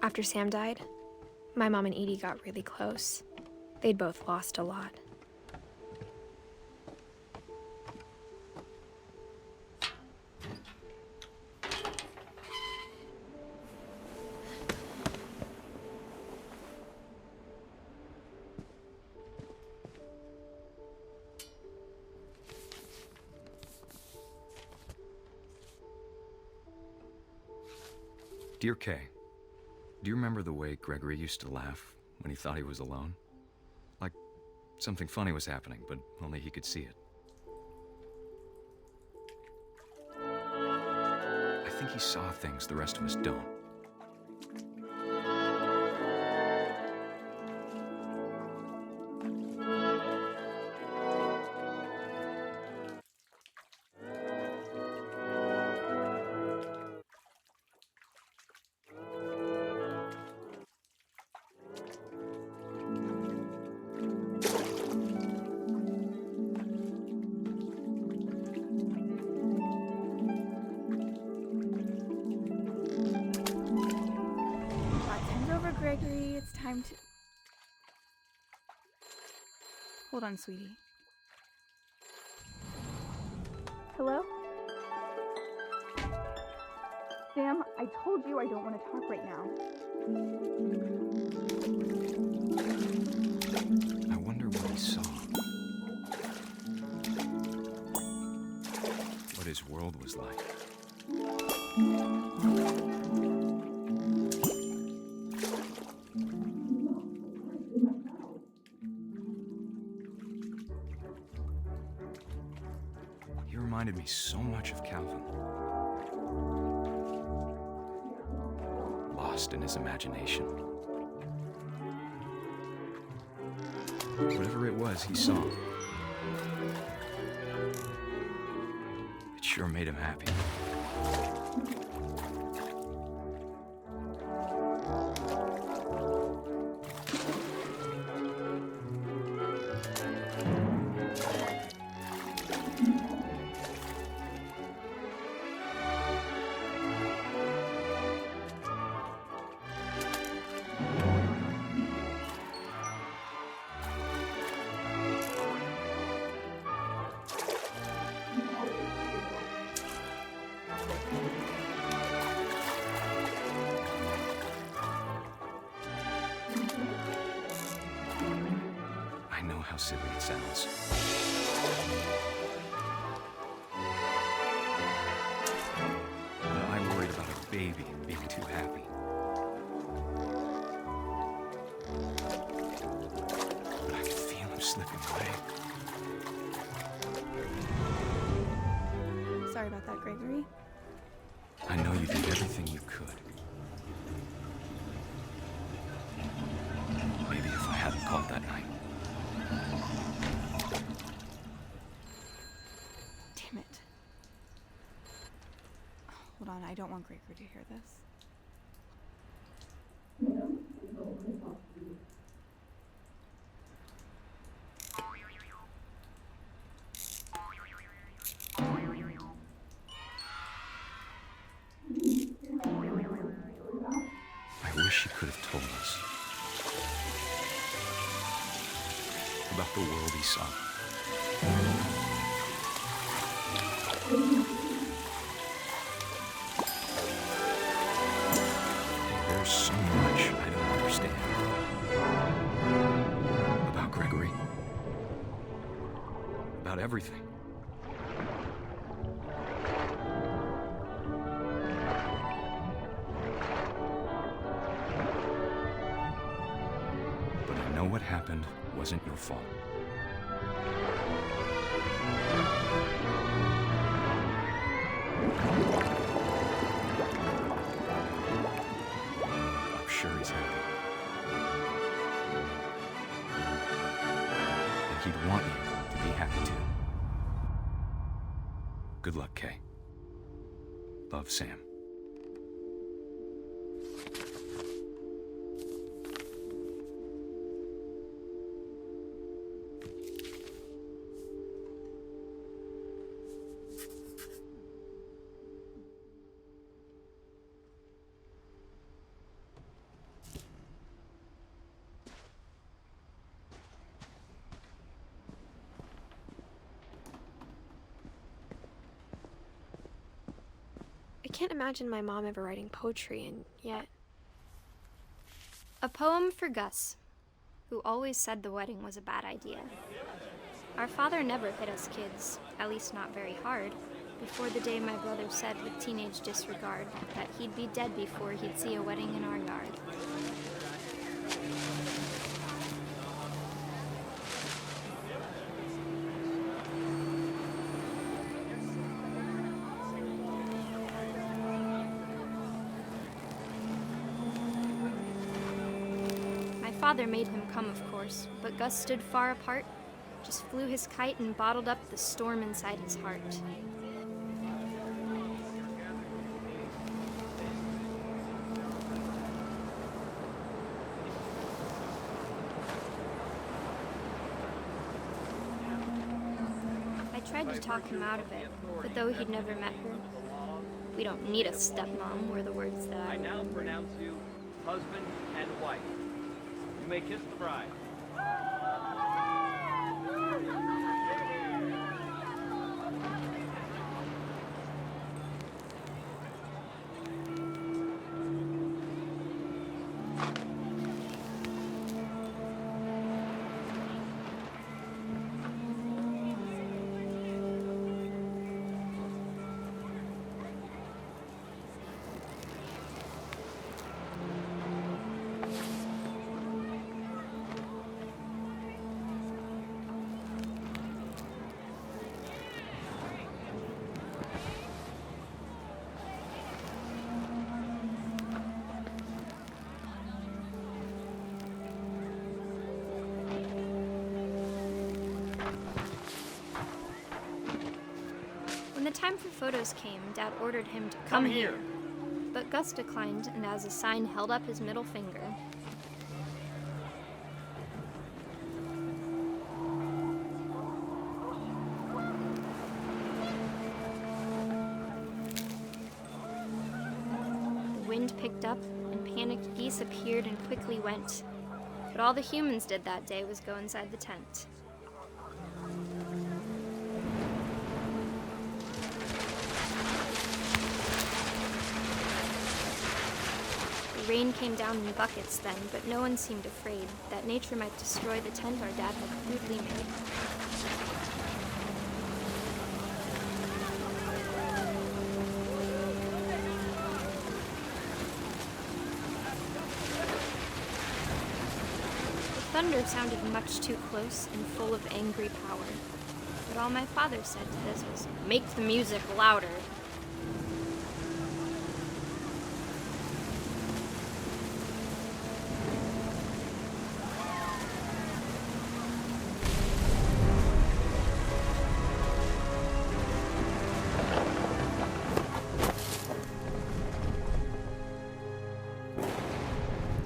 Speaker 1: After Sam died, my mom and Edie got really close. They'd both lost a lot.
Speaker 10: Dear Kay, do you remember the way Gregory used to laugh when he thought he was alone? Like something funny was happening, but only he could see it. I think he saw things the rest of us don't.
Speaker 11: Time's over, Gregory. It's time to... Hold on, sweetie. Hello? Sam, I told you I don't want to talk right now.
Speaker 10: I wonder what he saw. What his world was like. He reminded me so much of Calvin. Lost in his imagination. Whatever it was he saw, it sure made him happy. I know how silly it sounds. But I worried about a baby being too happy. But I could feel him slipping away.
Speaker 11: Sorry about that, Gregory.
Speaker 10: I know you did everything you could. Maybe if I hadn't called that night.
Speaker 11: Damn it. Hold on, I don't want Gregory to hear this.
Speaker 10: I wish he could have told us about the world he saw. There's so much I don't understand about Gregory, about everything. But I know what happened wasn't your fault. I'm sure he's happy. And he'd want you to be happy too. Good luck, Kay. Love, Sam.
Speaker 5: I can't imagine my mom ever writing poetry, and yet...
Speaker 12: A poem for Gus, who always said the wedding was a bad idea. Our father never hit us kids, at least not very hard. before the day my brother said with teenage disregard that he'd be dead before he'd see a wedding in our yard. My father made him come, of course, but Gus stood far apart, just flew his kite and bottled up the storm inside his heart. I tried to talk him out of it, but though he'd never met her, "We don't need a stepmom," were the words that
Speaker 13: I now pronounce you husband and wife. You may kiss the bride.
Speaker 12: When the time for photos came, Dad ordered him to come here. But Gus declined and as a sign held up his middle finger. The wind picked up and panicked geese appeared and quickly went. But all the humans did that day was go inside the tent. The rain came down in buckets then, but no one seemed afraid that nature might destroy the tent our dad had crudely made. The thunder sounded much too close and full of angry power, but all my father said to this was, "Make the music louder."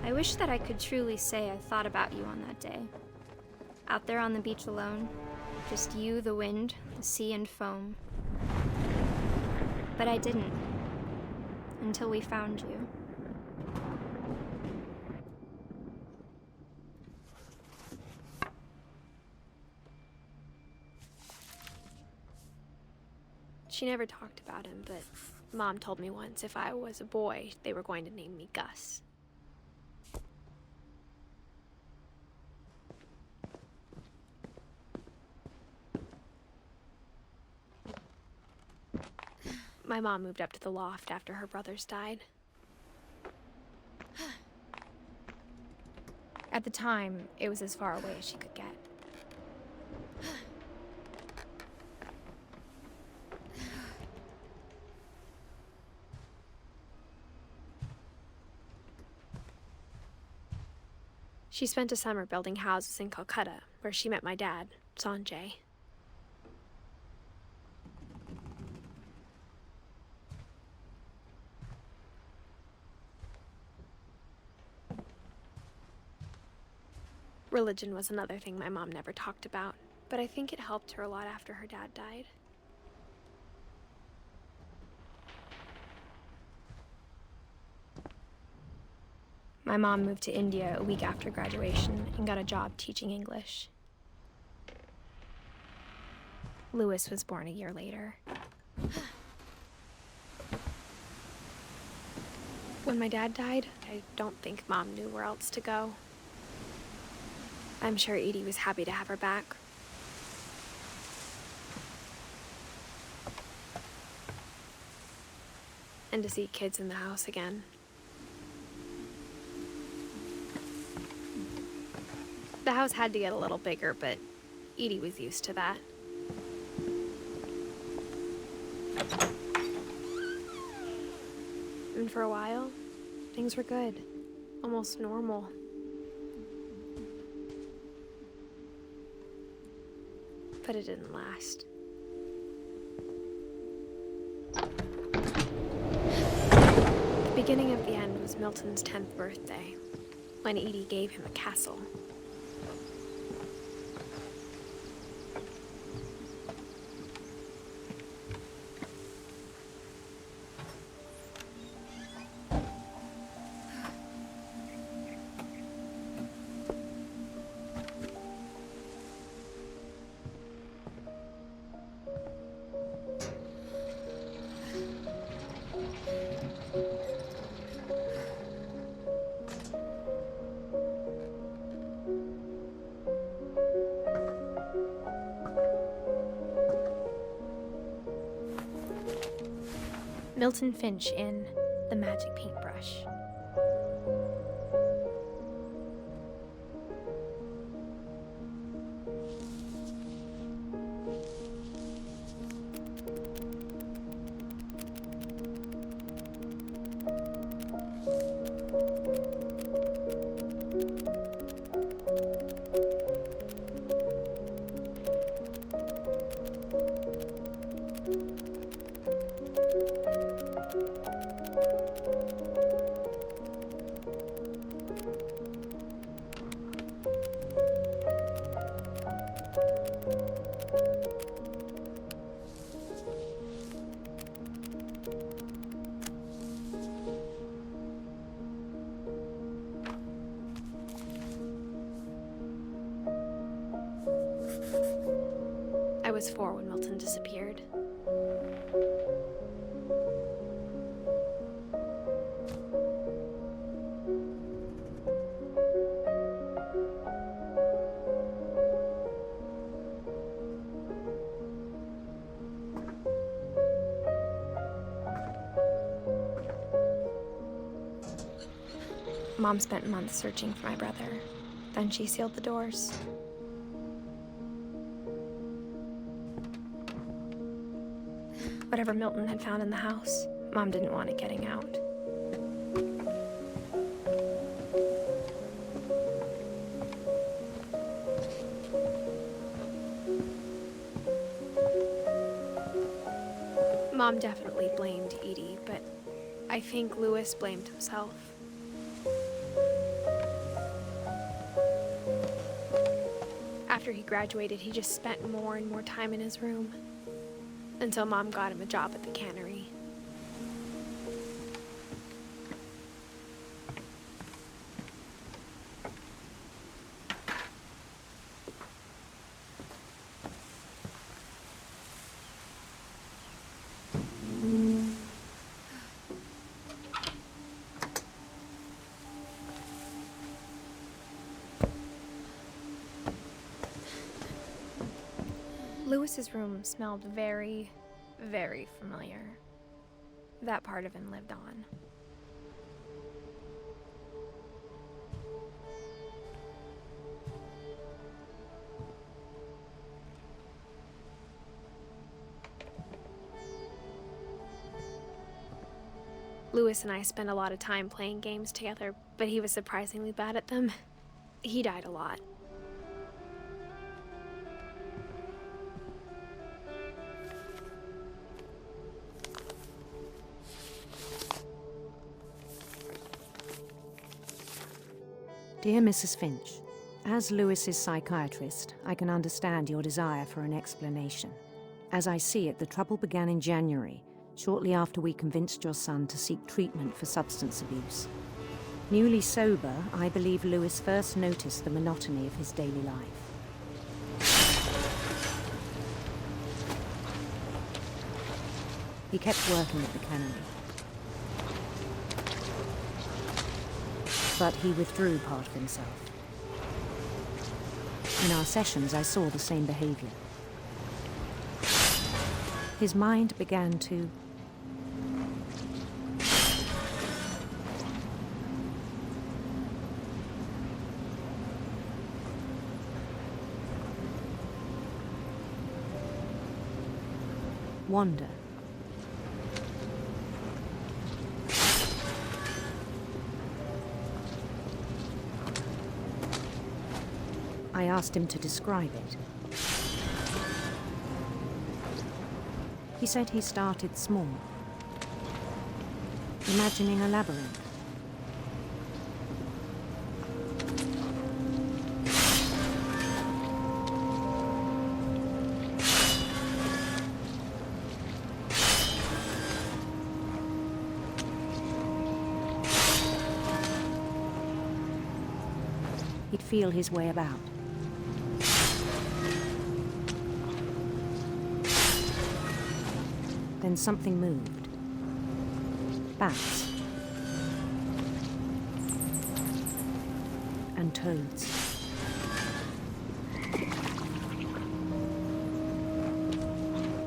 Speaker 12: I wish that I could truly say I thought about you on that day. Out there on the beach alone, just you, the wind, the sea, and foam. But I didn't, until we found you.
Speaker 5: She never talked about him, but Mom told me once if I was a boy, they were going to name me Gus. My mom moved up to the loft after her brothers died. At the time, it was as far away as she could get. She spent a summer building houses in Calcutta, where she met my dad, Sanjay. Religion was another thing my mom never talked about, but I think it helped her a lot after her dad died. My mom moved to India a week after graduation and got a job teaching English. Louis was born a year later. When my dad died, I don't think Mom knew where else to go. I'm sure Edie was happy to have her back. and to see kids in the house again. The house had to get a little bigger, but Edie was used to that. And for a while, things were good, almost normal. But it didn't last. The beginning of the end was Milton's 10th birthday, when Edie gave him a castle. Milton Finch in The Magic Paintbrush. I was 4 when Milton disappeared. Mom spent months searching for my brother. Then she sealed the doors. Whatever Milton had found in the house, Mom didn't want it getting out. Mom definitely blamed Edie, but I think Louis blamed himself. After he graduated, he just spent more and more time in his room, until Mom got him a job at the cannery. Louis's room smelled very, very familiar. That part of him lived on. Louis and I spent a lot of time playing games together, but he was surprisingly bad at them. He died a lot.
Speaker 14: Dear Mrs. Finch, as Louis's psychiatrist, I can understand your desire for an explanation. As I see it, the trouble began in January, shortly after we convinced your son to seek treatment for substance abuse. Newly sober, I believe Louis first noticed the monotony of his daily life. He kept working at the cannery. But he withdrew part of himself. In our sessions, I saw the same behavior. His mind began to wander. I asked him to describe it. He said he started small, imagining a labyrinth. He'd feel his way about. Then something moved. Bats. And toads.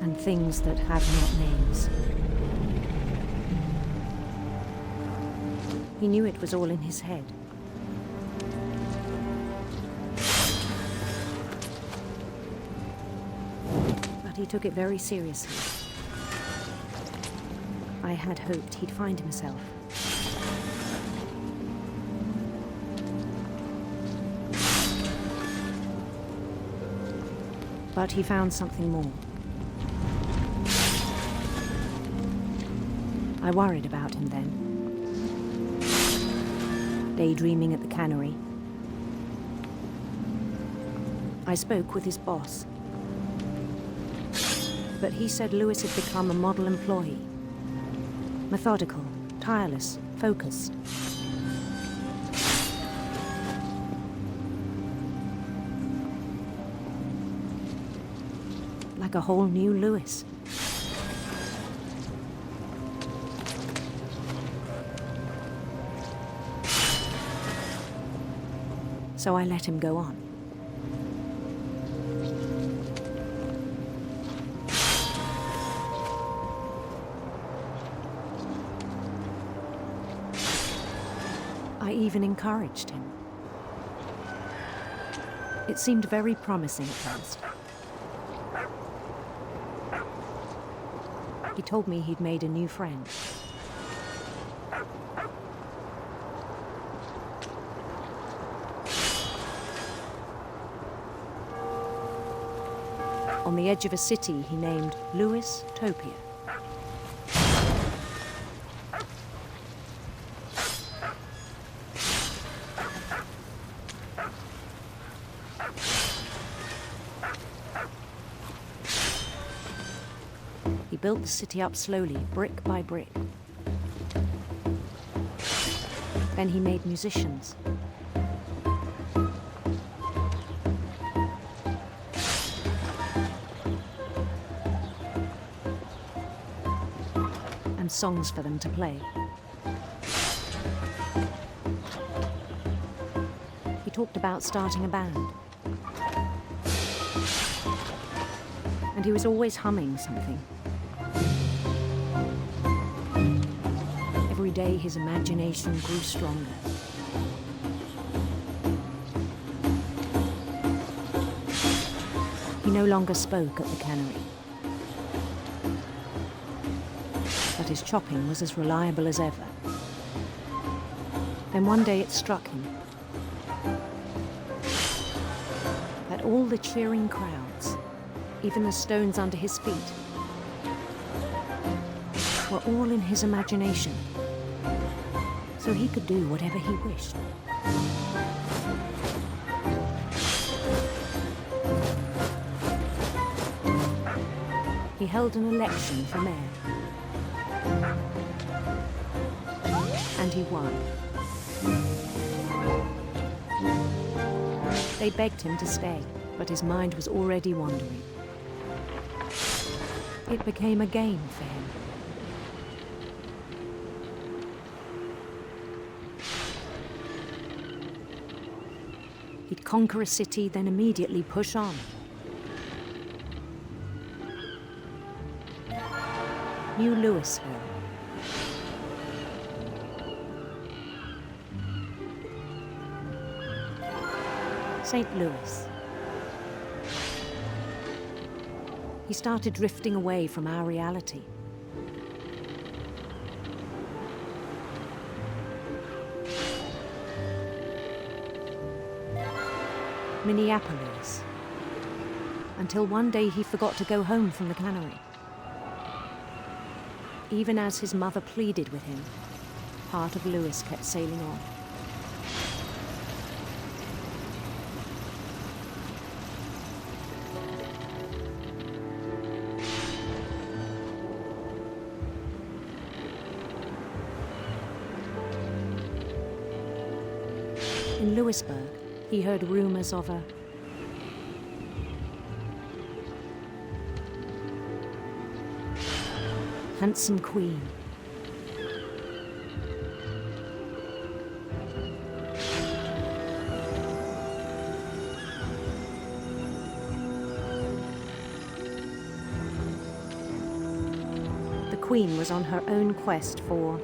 Speaker 14: And things that have not names. He knew it was all in his head. But he took it very seriously. I had hoped he'd find himself. But he found something more. I worried about him then. Daydreaming at the cannery. I spoke with his boss. But he said Lewis had become a model employee. Methodical, tireless, focused. Like a whole new Lewis. So I let him go on. I even encouraged him. It seemed very promising at first. He told me he'd made a new friend. On the edge of a city he named Lewis Topia. He built the city up slowly, brick by brick. Then he made musicians. And songs for them to play. He talked about starting a band. And he was always humming something. Every day his imagination grew stronger. He no longer spoke at the cannery. But his chopping was as reliable as ever. Then one day it struck him that all the cheering crowds, even the stones under his feet, were all in his imagination, so he could do whatever he wished. He held an election for mayor. And he won. They begged him to stay, but his mind was already wandering. It became a game for him. He'd conquer a city, then immediately push on. New Louisville. St. Louis. He started drifting away from our reality. Minneapolis. Until one day he forgot to go home from the cannery. Even as his mother pleaded with him, part of Lewis kept sailing on. In Lewisburg, he heard rumors of a handsome queen. The queen was on her own quest for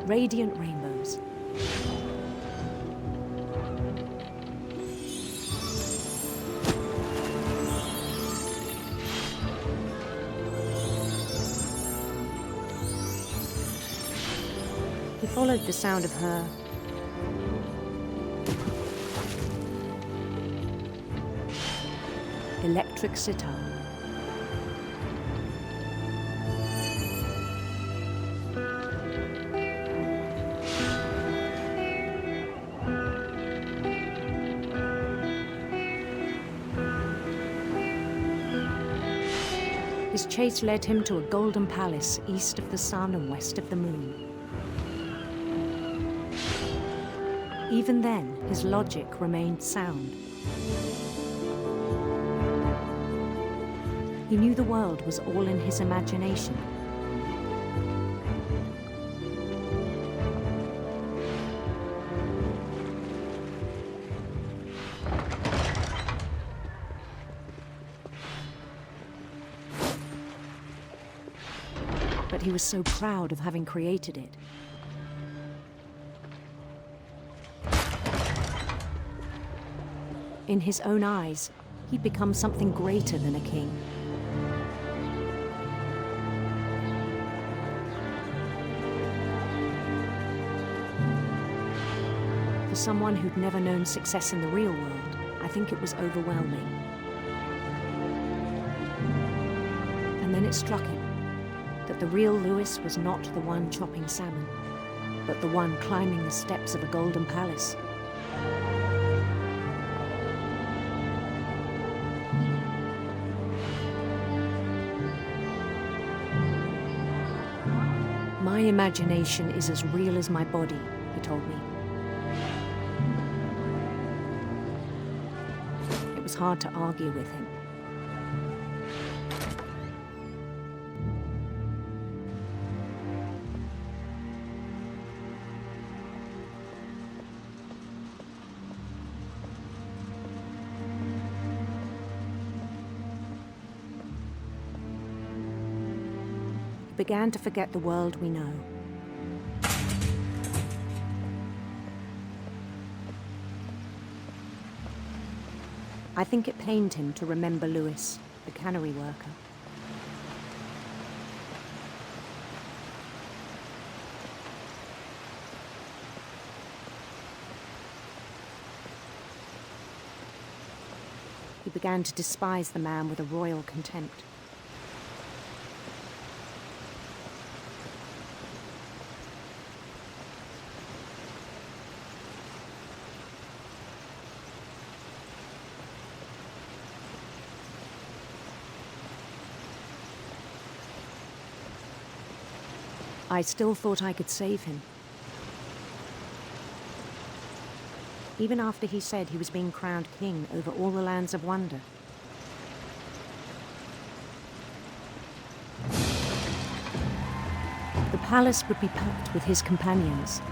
Speaker 14: radiant rainbows. He followed the sound of her electric sitar. His chase led him to a golden palace east of the sun and west of the moon. Even then, his logic remained sound. He knew the world was all in his imagination. But he was so proud of having created it. In his own eyes, he'd become something greater than a king. For someone who'd never known success in the real world, I think it was overwhelming. And then it struck him that the real Lewis was not the one chopping salmon, but the one climbing the steps of a golden palace. My imagination is as real as my body, he told me. It was hard to argue with him. Began to forget the world we know. I think it pained him to remember Lewis, the cannery worker. He began to despise the man with a royal contempt. I still thought I could save him. Even after he said he was being crowned king over all the lands of wonder. The palace would be packed with his companions.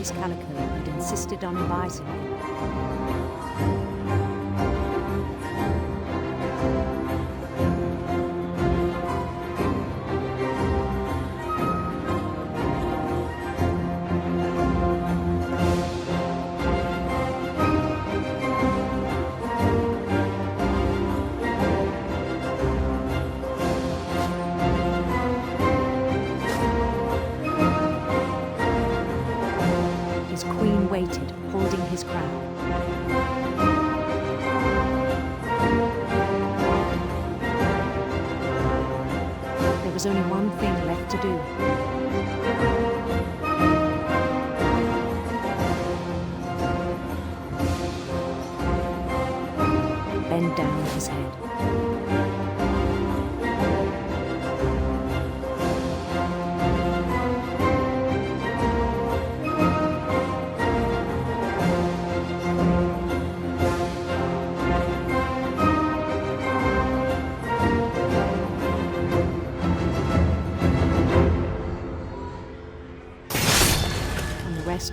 Speaker 14: Chinese calico who'd insisted on inviting me. His queen waited, holding his crown. There was only one thing left to do. Bend down his head.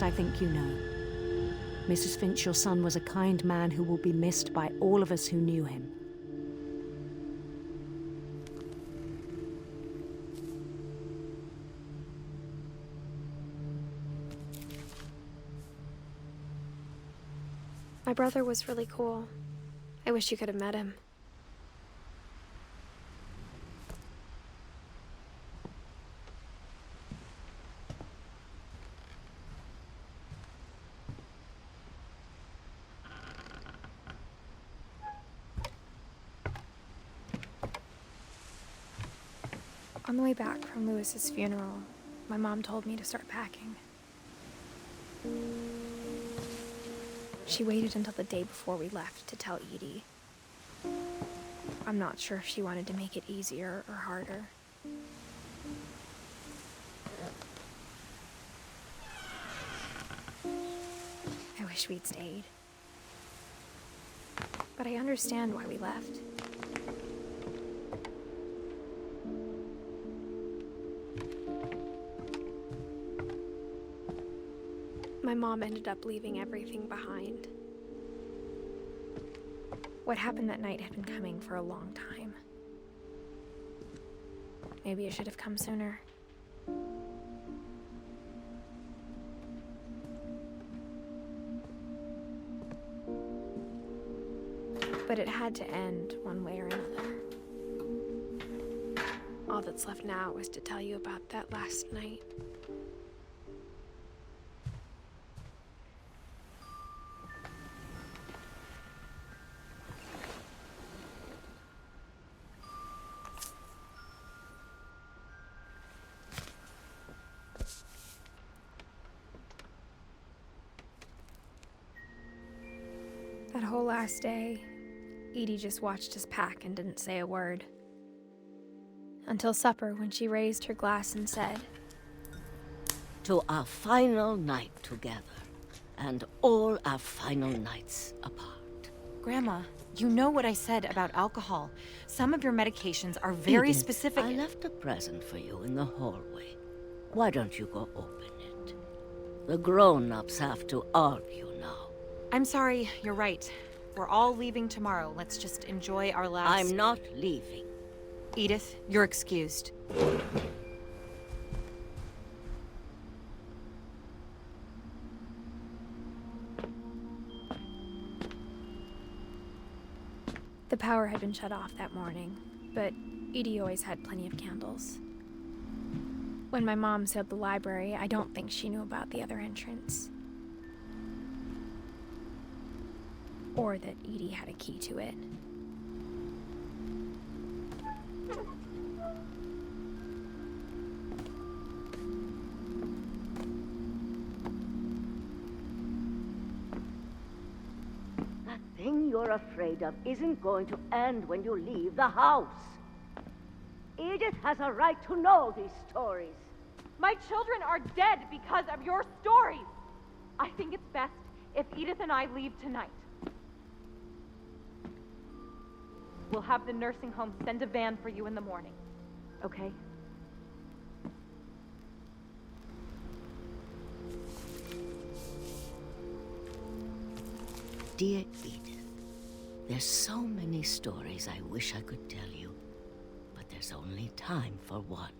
Speaker 14: I think you know. Mrs. Finch, your son was a kind man who will be missed by all of us who knew him.
Speaker 5: My brother was really cool. I wish you could have met him. On the way back from Lewis's funeral, my mom told me to start packing. She waited until the day before we left to tell Edie. I'm not sure if she wanted to make it easier or harder. I wish we'd stayed. But I understand why we left. My mom ended up leaving everything behind. What happened that night had been coming for a long time. Maybe it should have come sooner. But it had to end one way or another. All that's left now is to tell you about that last night. That whole last day, Edie just watched us pack and didn't say a word. Until supper, when she raised her glass and said,
Speaker 15: "To our final night together, and all our final nights apart."
Speaker 16: Grandma, you know what I said about alcohol. Some of your medications are very
Speaker 15: Edith,
Speaker 16: specific.
Speaker 15: I left a present for you in the hallway. Why don't you go open it? The grown-ups have to argue now.
Speaker 16: I'm sorry, you're right. We're all leaving tomorrow. Let's just enjoy our last...
Speaker 15: I'm not leaving.
Speaker 16: Edith, you're excused.
Speaker 5: The power had been shut off that morning, but Edie always had plenty of candles. When my mom sealed the library, I don't think she knew about the other entrance. Or that Edie had a key to it.
Speaker 15: That thing you're afraid of isn't going to end when you leave the house. Edith has a right to know these stories.
Speaker 11: My children are dead because of your stories. I think it's best if Edith and I leave tonight. We'll have the nursing home send a van for you in the morning, okay?
Speaker 15: Dear Edith, there's so many stories I wish I could tell you, but there's only time for one.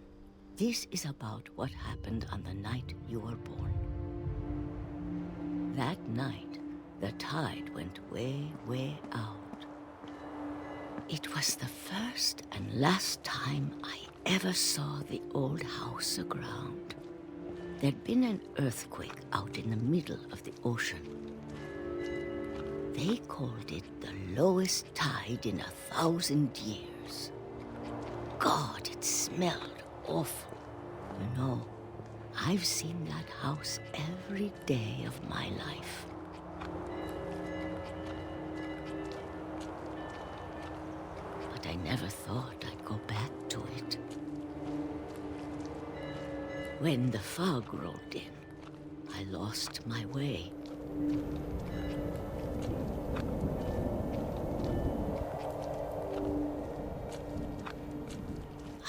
Speaker 15: This is about what happened on the night you were born. That night, the tide went way, way out. It was the first and last time I ever saw the old house aground. There'd been an earthquake out in the middle of the ocean. They called it the lowest tide in 1,000 years. God, it smelled awful. You know, I've seen that house every day of my life. But I never thought I'd go back to it. When the fog rolled in, I lost my way.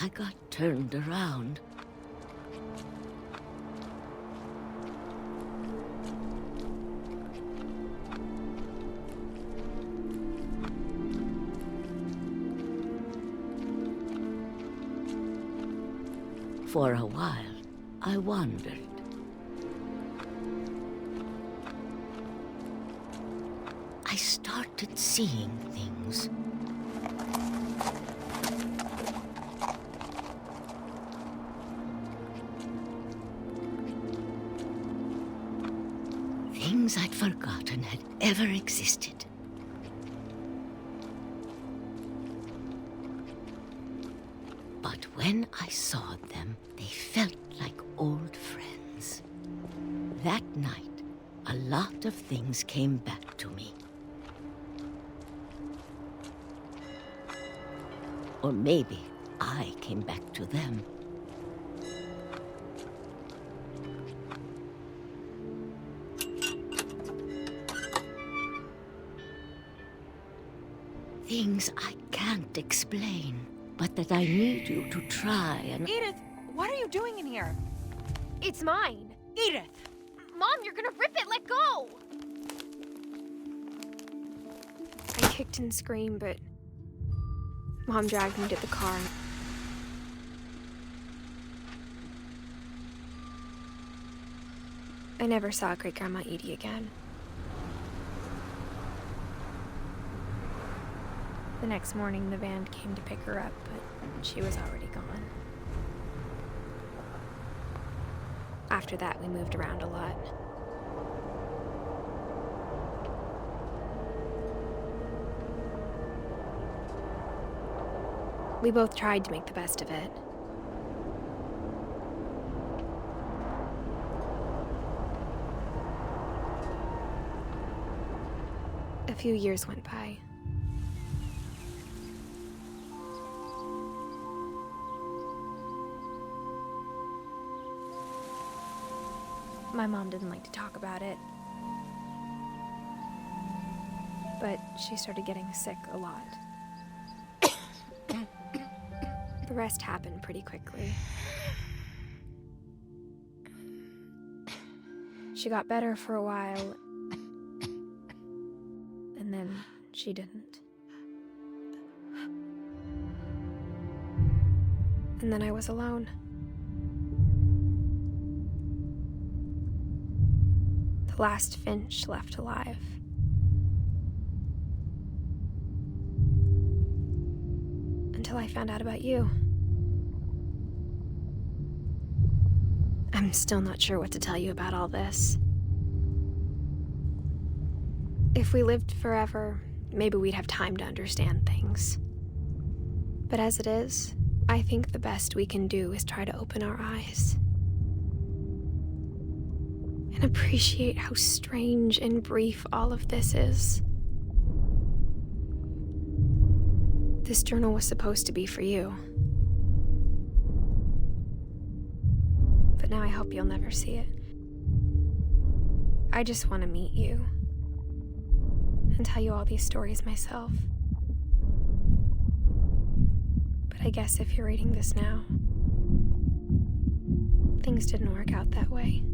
Speaker 15: I got turned around. For a while, I wandered. I started seeing things. Things I'd forgotten had ever existed. But when I saw them, they felt like old friends. That night, a lot of things came back to me. Or maybe I came back to them. Things I can't explain, but that I need you to try and...
Speaker 16: Edith, what are you doing in here?
Speaker 5: It's mine.
Speaker 16: Edith!
Speaker 5: Mom, you're gonna rip it! Let go! I kicked and screamed, but Mom dragged me to the car. I never saw Great-Grandma Edie again. The next morning, the van came to pick her up, but she was already gone. After that, we moved around a lot. We both tried to make the best of it. A few years went by. My mom didn't like to talk about it, but she started getting sick a lot. The rest happened pretty quickly. She got better for a while, and then she didn't. And then I was alone. The last Finch left alive. Until I found out about you. I'm still not sure what to tell you about all this. If we lived forever, maybe we'd have time to understand things. But as it is, I think the best we can do is try to open our eyes. And appreciate how strange and brief all of this is. This journal was supposed to be for you. But now I hope you'll never see it. I just want to meet you and tell you all these stories myself. But I guess if you're reading this now, things didn't work out that way.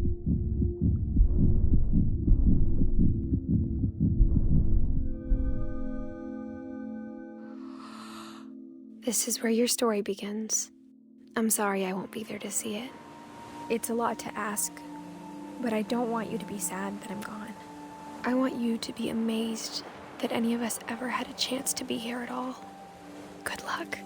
Speaker 5: This is where your story begins. I'm sorry I won't be there to see it. It's a lot to ask, but I don't want you to be sad that I'm gone. I want you to be amazed that any of us ever had a chance to be here at all. Good luck.